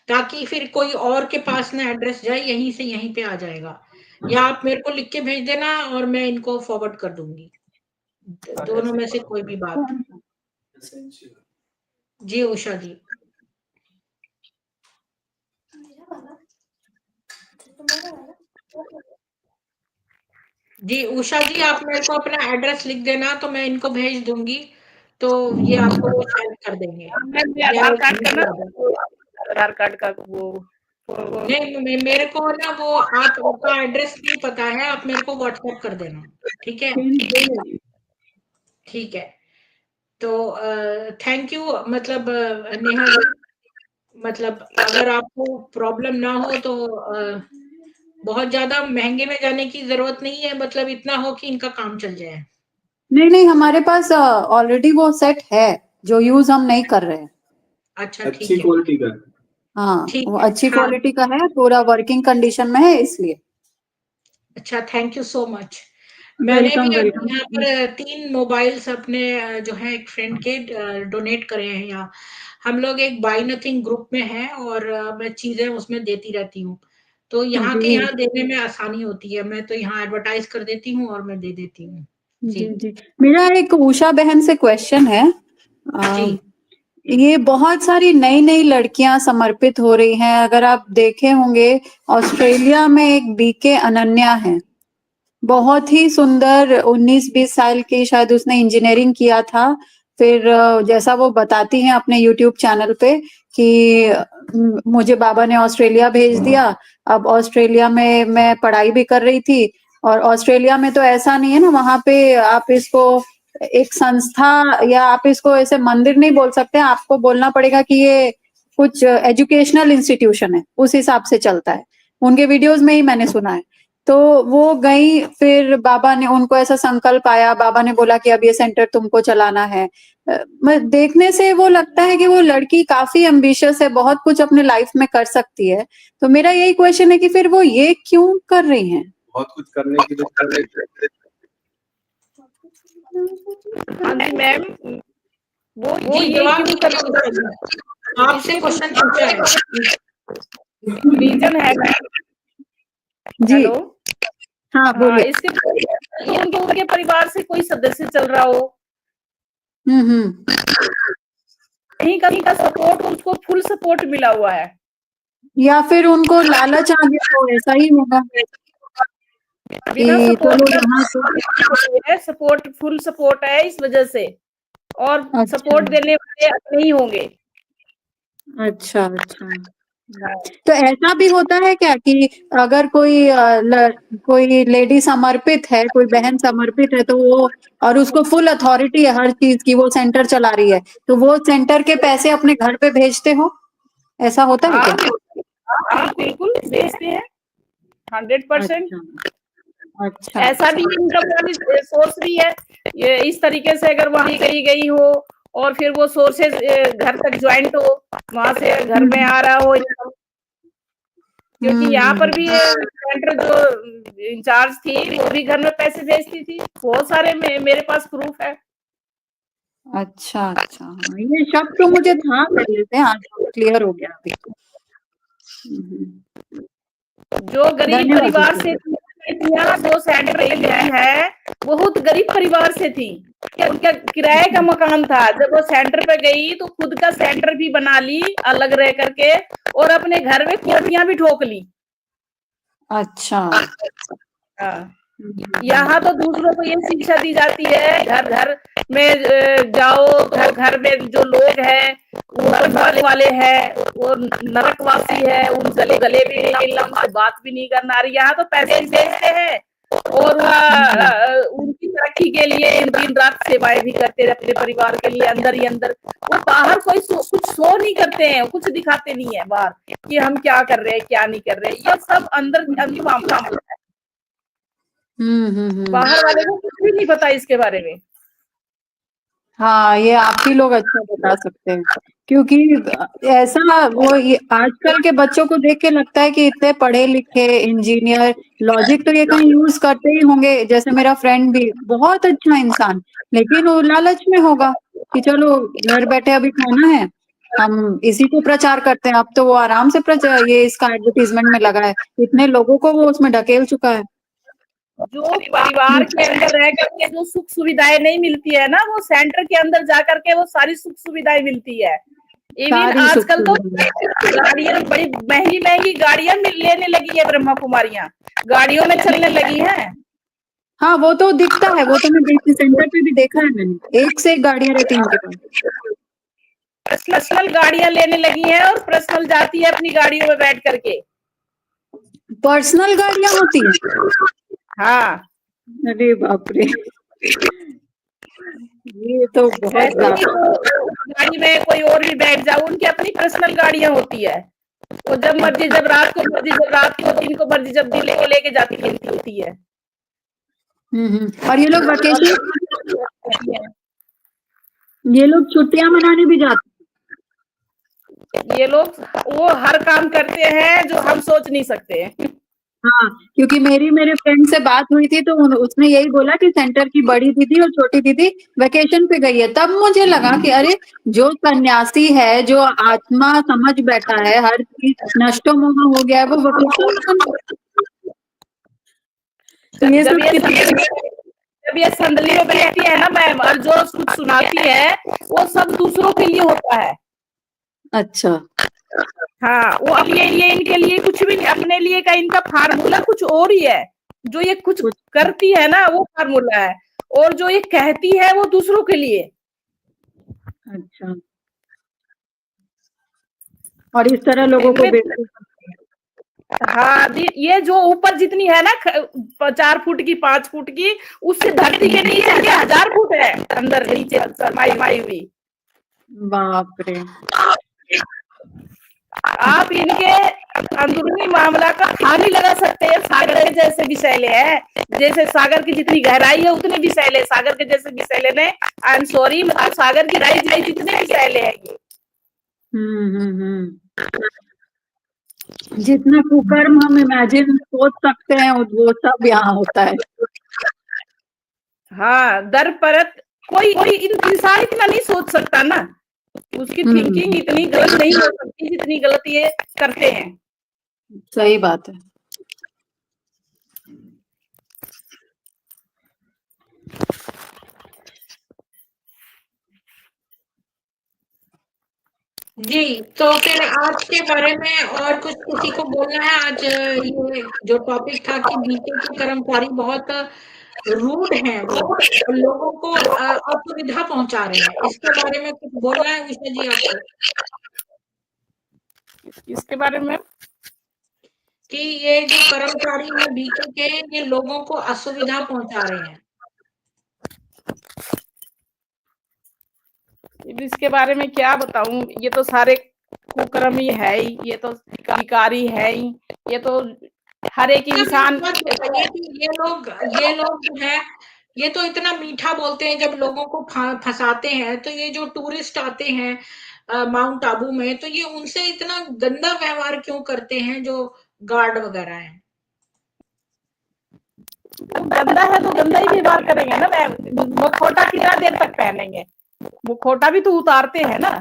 ताकि फिर कोई और के पास ना एड्रेस जाए, यहीं से यहीं पे आ जाएगा। या आप मेरे को लिख के भेज देना और मैं इनको फॉरवर्ड कर दूंगी, दोनों में से कोई भी बात। जी उषा जी। जी उषा जी, आप मेरे को अपना एड्रेस लिख देना तो मैं इनको भेज दूंगी, तो ये आपको वो सेंड कर देंगे। या आधार कार्ड का वो नहीं, मेरे को ना वो आपका एड्रेस नहीं पता है, आप मेरे को व्हाट्सएप कर देना, ठीक है? ठीक है। तो थैंक यू, मतलब नेहा जी, मतलब अगर आपको प्रॉब्लम ना हो तो बहुत ज्यादा महंगे में जाने की जरूरत नहीं है, मतलब इतना हो कि इनका काम चल जाए। नहीं, हमारे पास ऑलरेडी वो सेट है जो यूज हम नहीं कर रहे हैं। अच्छा अच्छी ठीक है, क्वालिटी का। हाँ, ठीक वो है। अच्छी हाँ, क्वालिटी का है, पूरा वर्किंग कंडीशन में है, इसलिए। अच्छा, थैंक यू सो मच। मैंने वेलकम भी अभी वेलकम। यहाँ पर 3 मोबाइल्स अपने जो है एक फ्रेंड के डोनेट करे हैं यहाँ। हम लोग एक बाय नथिंग ग्रुप में हैं और मैं चीजें उसमें देती रहती हूँ। तो यहाँ के जी यहाँ देने में आसानी होती है, मैं तो यहाँ एडवर्टाइज कर देती हूँ और मैं दे देती हूँ। जी जी, जी, मेरा एक उषा बहन से क्वेश्चन है। जी, ये बहुत सारी नई नई लड़कियां समर्पित हो रही हैं, अगर आप देखे होंगे ऑस्ट्रेलिया में एक बीके अनन्या है, बहुत ही सुंदर, 19-20 साल की, शायद उसने इंजीनियरिंग किया था। फिर जैसा वो बताती हैं अपने यूट्यूब चैनल पे कि मुझे बाबा ने ऑस्ट्रेलिया भेज दिया। अब ऑस्ट्रेलिया में मैं पढ़ाई भी कर रही थी, और ऑस्ट्रेलिया में तो ऐसा नहीं है ना, वहाँ पे आप इसको एक संस्था या आप इसको ऐसे मंदिर नहीं बोल सकते, आपको बोलना पड़ेगा कि ये कुछ एजुकेशनल इंस्टीट्यूशन है, उस हिसाब से चलता है। उनके वीडियोस में ही मैंने सुना है। तो वो गई, फिर बाबा ने उनको ऐसा संकल्प आया, बाबा ने बोला कि अब ये सेंटर तुमको चलाना है। देखने से वो लगता है कि वो लड़की काफी एम्बिशियस है, बहुत कुछ अपने लाइफ में कर सकती है। तो मेरा यही क्वेश्चन है कि फिर वो ये क्यों कर रही हैं? बहुत कुछ करने के लिए। हाँ जी मैम, वो जी ये जवाब क्यों दीजिए कर उषा जी, आपसे क्वेश्चन पूछा है। रीजन है। जी हेलो, हाँ, हाँ बोलिए। इसके उनके परिवार से कोई सदस्य चल रहा हो, हम्म। कहीं का सपोर्ट, उसको फुल सपोर्ट मिला हुआ है। या फिर उनको लालच आ गया, तो ऐसा ही होगा बिना कि चलो सपोर्ट यहाँ तो। है, सपोर्ट फुल सपोर्ट है इस वजह से, और अच्छा सपोर्ट देने वाले अपने ही होंगे। अच्छा अच्छा। तो ऐसा भी होता है क्या कि अगर कोई लेडी समर्पित है, कोई बहन समर्पित है, तो वो, और उसको फुल अथॉरिटी है हर चीज की, वो सेंटर चला रही है, तो वो सेंटर के पैसे अपने घर पे भेजते हो? ऐसा होता है हाँ क्या? हाँ, बिल्कुल भेजते हैं 100%। अच्छा ऐसा भी इनकम वाली सोर्स भी है। ये इस तरीके से अगर वहां करी गई हो और फिर वो सोर्सेज घर तक ज्वाइंट हो, वहां से घर में आ रहा हो income। क्योंकि यहाँ पर भी सेंटर जो इंचार्ज थी वो भी घर में पैसे भेजती थी, बहुत सारे मेरे पास प्रूफ है। अच्छा अच्छा, हाँ, ये शक तो मुझे था पहले से, आज क्लियर हो गया अभी। जो गरीब धन्यवाद परिवार दीदी। से यहाँ जो सेंटर गई है बहुत गरीब परिवार से थी। उनका किराए का मकान था, जब वो सेंटर पे गई तो खुद का सेंटर भी बना ली अलग रह करके, और अपने घर में कोठियां भी ठोक ली। अच्छा हाँ। यहाँ तो दूसरों को ये शिक्षा दी जाती है घर घर में जाओ, घर घर में जो लोग हैं वो मरने वाले हैं, वो नरकवासी है, उन गले गले भी नहीं मिलना, उनसे बात भी नहीं करना। अरे यहाँ तो पैसे भेजते हैं और उनकी तरक्की के लिए दिन रात सेवाएं भी करते हैं अपने परिवार के लिए, अंदर ही अंदर। वो बाहर कोई कुछ शो नहीं करते हैं, कुछ दिखाते नहीं है बाहर कि हम क्या कर रहे हैं क्या नहीं कर रहे हैं, ये सब अंदर अंदर मामला होता है। बाहर वाले को कुछ भी नहीं पता इसके बारे में। हाँ, ये आप ही लोग अच्छा बता सकते हैं, क्योंकि ऐसा वो ये आजकल के बच्चों को देख के लगता है कि इतने पढ़े लिखे इंजीनियर, लॉजिक तो ये कहीं यूज करते ही होंगे। जैसे मेरा फ्रेंड भी बहुत अच्छा इंसान, लेकिन वो लालच में होगा कि चलो घर बैठे अभी खाना है, हम इसी को प्रचार करते हैं। अब तो वो आराम से प्रचार, ये इसका एडवर्टीजमेंट में लगा है, इतने लोगों को वो उसमें ढकेल चुका है। जो परिवार के अंदर रह करके जो सुख सुविधाएं नहीं मिलती है ना, वो सेंटर के अंदर जा करके वो सारी सुख सुविधाएं मिलती है। इवन सारी सुख आजकल तो सुविधाएं। गाड़ियां बड़ी महंगी महंगी गाड़ियां लेने लगी है, ब्रह्मा कुमारियां गाड़ियों में चलने लगी हैं। हाँ, वो तो दिखता है, वो तो मैं देखती सेंटर पे भी देखा है मैंने, एक से एक गाड़ियां रहती हैं उनके पास। पर्सनल गाड़ियां लेने लगी हैं और पर्सनल जाती है अपनी गाड़ियों में बैठ करके। पर्सनल गाड़ियां होती हैं? हाँ, अरे बाप रे, ये तो बहुत ऐसे ही ज्यादा। गाड़ी में कोई और भी बैठ जाओ, उनकी अपनी पर्सनल गाड़ियां होती है। वो जब मर्जी, जब रात को मर्जी, जब रात को दिन को मर्जी, जब दिल को लेके जाती होती है। और ये लोग वेकेशन, ये लोग छुट्टियां मनाने भी जाते ये लोग वो हर काम करते हैं जो हम सोच नहीं सकते हैं। हाँ, क्योंकि मेरे फ्रेंड से बात हुई थी तो उसने यही बोला कि सेंटर की बड़ी दीदी और छोटी दीदी वेकेशन पे गई है। तब मुझे लगा कि अरे, जो सन्यासी है, जो आत्मा समझ बैठा है, हर चीज नष्टो मोह हो गया है, वो वेकेशन ये सब जब ये संदली में बैठती है ना मैम, और जो कुछ सुनाती है वो सब दूसरों के लिए होता है। अच्छा, हाँ, वो अपने लिए, इनके लिए कुछ भी नहीं, अपने लिए का इनका फार्मूला कुछ और ही है। जो ये कुछ करती है ना वो फार्मूला है, और जो ये कहती है वो दूसरों के लिए। अच्छा, और इस तरह लोगों को हाँ, ये जो ऊपर जितनी है ना 4 फुट की 5 फुट की, उससे धरती के नीचे 1000 फुट है अंदर नीचे समाई हुई। बाप रे, आप इनके अंदरूनी मामला का हानि लगा सकते हैं। सागर के जैसे विषैले हैं, जैसे सागर की जितनी गहराई है उतने विषैले, सागर के जैसे विषैले ने, आई एम सॉरी, मतलब सागर की गहराई जितने विषैले हैं ये। जितना कुकर्म हम इमेजिन सोच सकते हैं वो सब यहाँ होता है। हाँ, दर परत कोई इंसान इतना नहीं सोच सकता ना, उसकी थिंकिंग इतनी गलत नहीं हो सकती जितनी गलत ये करते हैं। सही बात है। जी, तो फिर आज के बारे में और कुछ किसी को बोलना है? आज ये जो टॉपिक था कि बीके के कर्मचारी बहुत रूड हैं, वो लोगों को असुविधा पहुंचा रहे हैं, इसके बारे में कुछ बोलना है उषा जी आपको? इसके बारे में कि ये जो कर्मचारी हैं बीके के, ये लोगों को असुविधा पहुंचा रहे हैं। इसके बारे में क्या बताऊं, ये तो सारे कुकर्म ही है ही, ये तो विकारी है ही, ये तो हर एक इंसान। ये लोग जो है ये तो इतना मीठा बोलते हैं जब लोगों को फंसाते हैं, तो ये जो टूरिस्ट आते हैं माउंट आबू में, तो ये उनसे इतना गंदा व्यवहार क्यों करते हैं जो गार्ड वगैरह हैं? गंदा है तो गंदा ही व्यवहार करेंगे ना मैम। मुखौटा कितना देर तक पहनेंगे? मुखौटा भी तो उतारते हैं ना,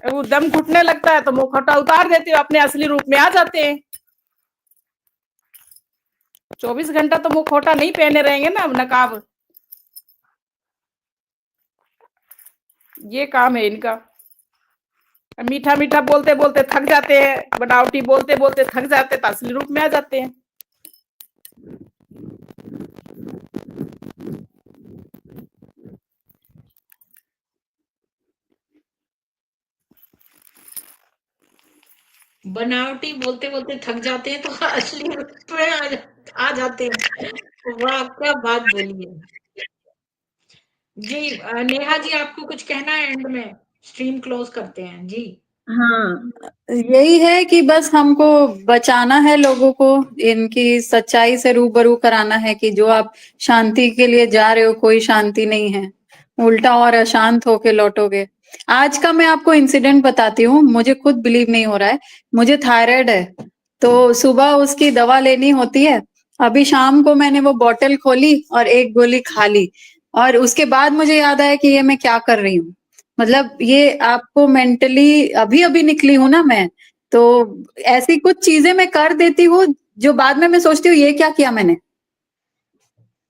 वो दम घुटने लगता है तो मुखौटा उतार देते हो, अपने असली रूप में आ जाते हैं। 24 घंटा तो मुखौटा नहीं पहने रहेंगे ना, नकाब। ये काम है इनका। मीठा मीठा बोलते बोलते थक जाते हैं, बनावटी बोलते बोलते थक जाते हैं, तो असली रूप में आ जाते हैं। बनावटी बोलते बोलते थक जाते हैं तो असली रूप में आ जाते हैं। वाह, क्या बात बोली है जी। नेहा जी, आपको कुछ कहना है एंड में? स्ट्रीम क्लोज करते हैं जी। हाँ, यही है कि बस हमको बचाना है लोगों को, इनकी सच्चाई से रूबरू कराना है कि जो आप शांति के लिए जा रहे हो, कोई शांति नहीं है, उल्टा और अशांत होके लौटोगे। आज का मैं आपको इंसिडेंट बताती हूँ, मुझे खुद बिलीव नहीं हो रहा है। मुझे थायराइड है, तो सुबह उसकी दवा लेनी होती है। अभी शाम को मैंने वो बॉटल खोली और एक गोली खा ली, और उसके बाद मुझे याद आया कि ये मैं क्या कर रही हूँ। मतलब ये आपको मेंटली अभी निकली हूं ना मैं, तो ऐसी कुछ चीजें मैं कर देती हूँ जो बाद में मैं सोचती हूँ ये क्या किया मैंने।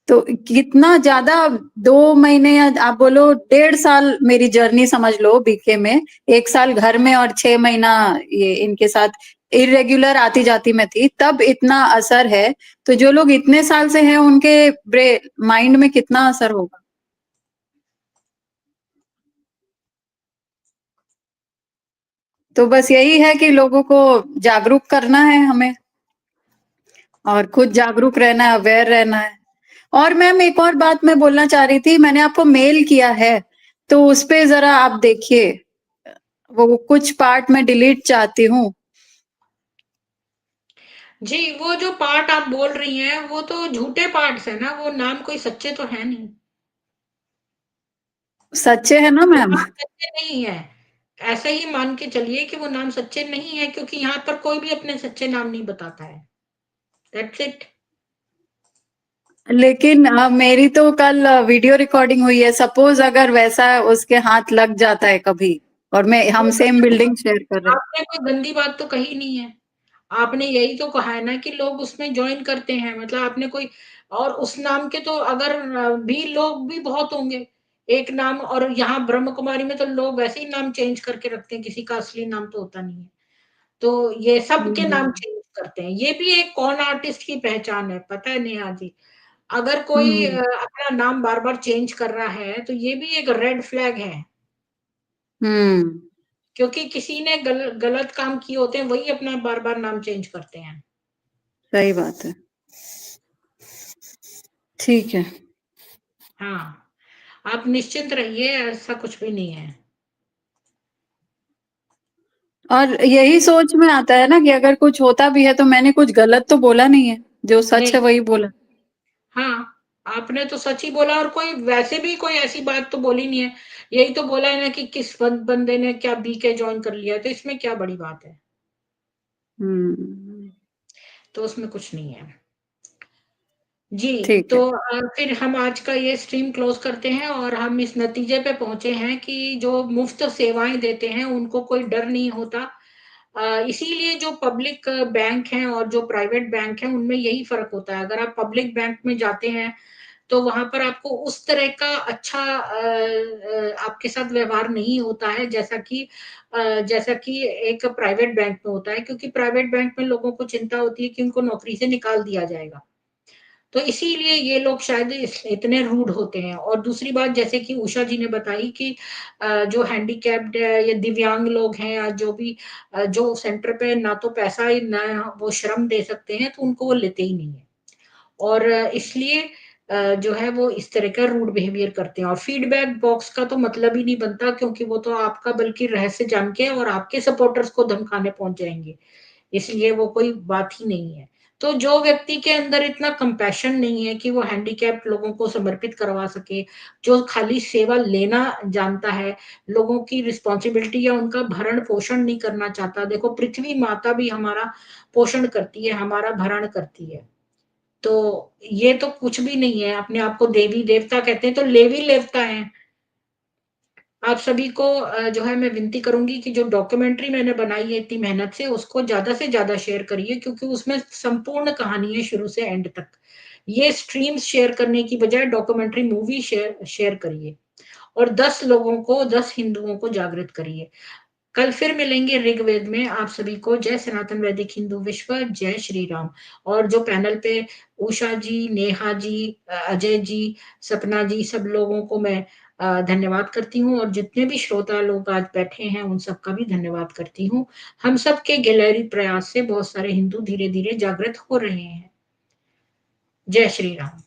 तो कितना ज्यादा 2 महीने या आप बोलो 1.5 साल मेरी जर्नी समझ लो बीके में, 1 साल घर में और 6 महीना ये इनके साथ इरेग्युलर आती जाती में थी, तब इतना असर है। तो जो लोग इतने साल से हैं उनके माइंड में कितना असर होगा। तो बस यही है कि लोगों को जागरूक करना है हमें, और खुद जागरूक रहना है, अवेयर रहना है। और मैम एक और बात मैं बोलना चाह रही थी, मैंने आपको मेल किया है, तो उस पे जरा आप देखिए, वो कुछ पार्ट मैं डिलीट चाहती हूँ। जी, वो जो पार्ट आप बोल रही हैं वो तो झूठे पार्ट्स है ना, वो नाम कोई सच्चे तो है नहीं। सच्चे है ना वो मैम? नाम सच्चे नहीं है, ऐसे ही मान के चलिए कि वो नाम सच्चे नहीं है, क्योंकि यहाँ पर कोई भी अपने सच्चे नाम नहीं बताता है। That's it. लेकिन मेरी तो कल वीडियो रिकॉर्डिंग हुई है, सपोज अगर वैसा उसके हाथ लग जाता है कभी, और हम सेम बिल्डिंग शेयर कर रहे हैं। आपने कोई गंदी बात तो कही नहीं है। आपने यही तो कहा है ना कि लोग उसमें ज्वाइन करते हैं, मतलब आपने कोई और उस नाम के तो अगर भी लोग भी बहुत होंगे एक नाम, और यहाँ ब्रह्म कुमारी में तो लोग वैसे ही नाम चेंज करके रखते हैं, किसी का असली नाम तो होता नहीं है, तो ये सब के नाम चेंज करते हैं। ये भी एक कौन आर्टिस्ट की पहचान है, पता है नेहा जी? अगर कोई हम्म अपना नाम बार बार चेंज कर रहा है तो ये भी एक रेड फ्लैग है, हम्म क्योंकि किसी ने गलत काम किए होते हैं, वही अपना बार बार नाम चेंज करते हैं। सही बात है। ठीक है। हाँ, आप निश्चिंत रहिए, ऐसा कुछ भी नहीं है। और यही सोच में आता है ना कि अगर कुछ होता भी है तो मैंने कुछ गलत तो बोला नहीं है, जो सच है नहीं, वही बोला। हाँ, आपने तो सच ही बोला, और कोई वैसे भी कोई ऐसी बात तो बोली नहीं है। यही तो बोला है ना कि किस बंदे ने क्या बीके ज्वाइन कर लिया है, तो इसमें क्या बड़ी बात है? हम्म तो उसमें कुछ नहीं है जी। ठीक तो है। फिर हम आज का ये स्ट्रीम क्लोज करते हैं, और हम इस नतीजे पे पहुंचे हैं कि जो मुफ्त सेवाएं देते हैं उनको कोई डर नहीं होता। इसीलिए जो पब्लिक बैंक हैं और जो प्राइवेट बैंक हैं उनमें यही फर्क होता है। अगर आप पब्लिक बैंक में जाते हैं तो वहां पर आपको उस तरह का अच्छा आपके साथ व्यवहार नहीं होता है, जैसा कि एक प्राइवेट बैंक में होता है, क्योंकि प्राइवेट बैंक में लोगों को चिंता होती है कि उनको नौकरी से निकाल दिया जाएगा, तो इसीलिए ये लोग शायद इतने रूड होते हैं। और दूसरी बात, जैसे कि उषा जी ने बताई कि जो हैंडीकैप्ड या दिव्यांग लोग हैं, या जो भी जो सेंटर पे ना तो पैसा ना वो श्रम दे सकते हैं, तो उनको वो लेते ही नहीं है। और इसलिए जो है वो इस तरह का रूड बिहेवियर करते हैं। और फीडबैक बॉक्स का तो मतलब ही नहीं बनता, क्योंकि वो तो आपका बल्कि रहस्य जान के और आपके सपोर्टर्स को धमकाने पहुंच जाएंगे, इसलिए वो कोई बात ही नहीं है। तो जो व्यक्ति के अंदर इतना कंपैशन नहीं है कि वो हैंडीकैप्ड लोगों को समर्पित करवा सके, जो खाली सेवा लेना जानता है, लोगों की रिस्पॉन्सिबिलिटी या उनका भरण पोषण नहीं करना चाहता। देखो पृथ्वी माता भी हमारा पोषण करती है, हमारा भरण करती है। तो ये तो कुछ भी नहीं है, अपने आप को देवी देवता कहते हैं तो लेवी लेवता है। आप सभी को जो है मैं विनती करूंगी कि जो डॉक्यूमेंट्री मैंने बनाई है इतनी मेहनत से ज्यादा शेयर करिए, क्योंकि उसमें संपूर्ण कहानी है शुरू से एंड तक। ये स्ट्रीम्स शेयर करने की बजाय डॉक्यूमेंट्री मूवी शेयर करिए और 10 लोगों को, 10 हिंदुओं को जागृत करिए। कल फिर मिलेंगे ऋग्वेद में। आप सभी को जय सनातन वैदिक हिंदू विश्व, जय श्री राम। और जो पैनल पे उषा जी, नेहा जी, अजय जी, सपना जी, सब लोगों को मैं धन्यवाद करती हूँ, और जितने भी श्रोता लोग आज बैठे हैं उन सबका भी धन्यवाद करती हूँ। हम सब के गहरी प्रयास से बहुत सारे हिंदू धीरे धीरे जागृत हो रहे हैं। जय श्री राम।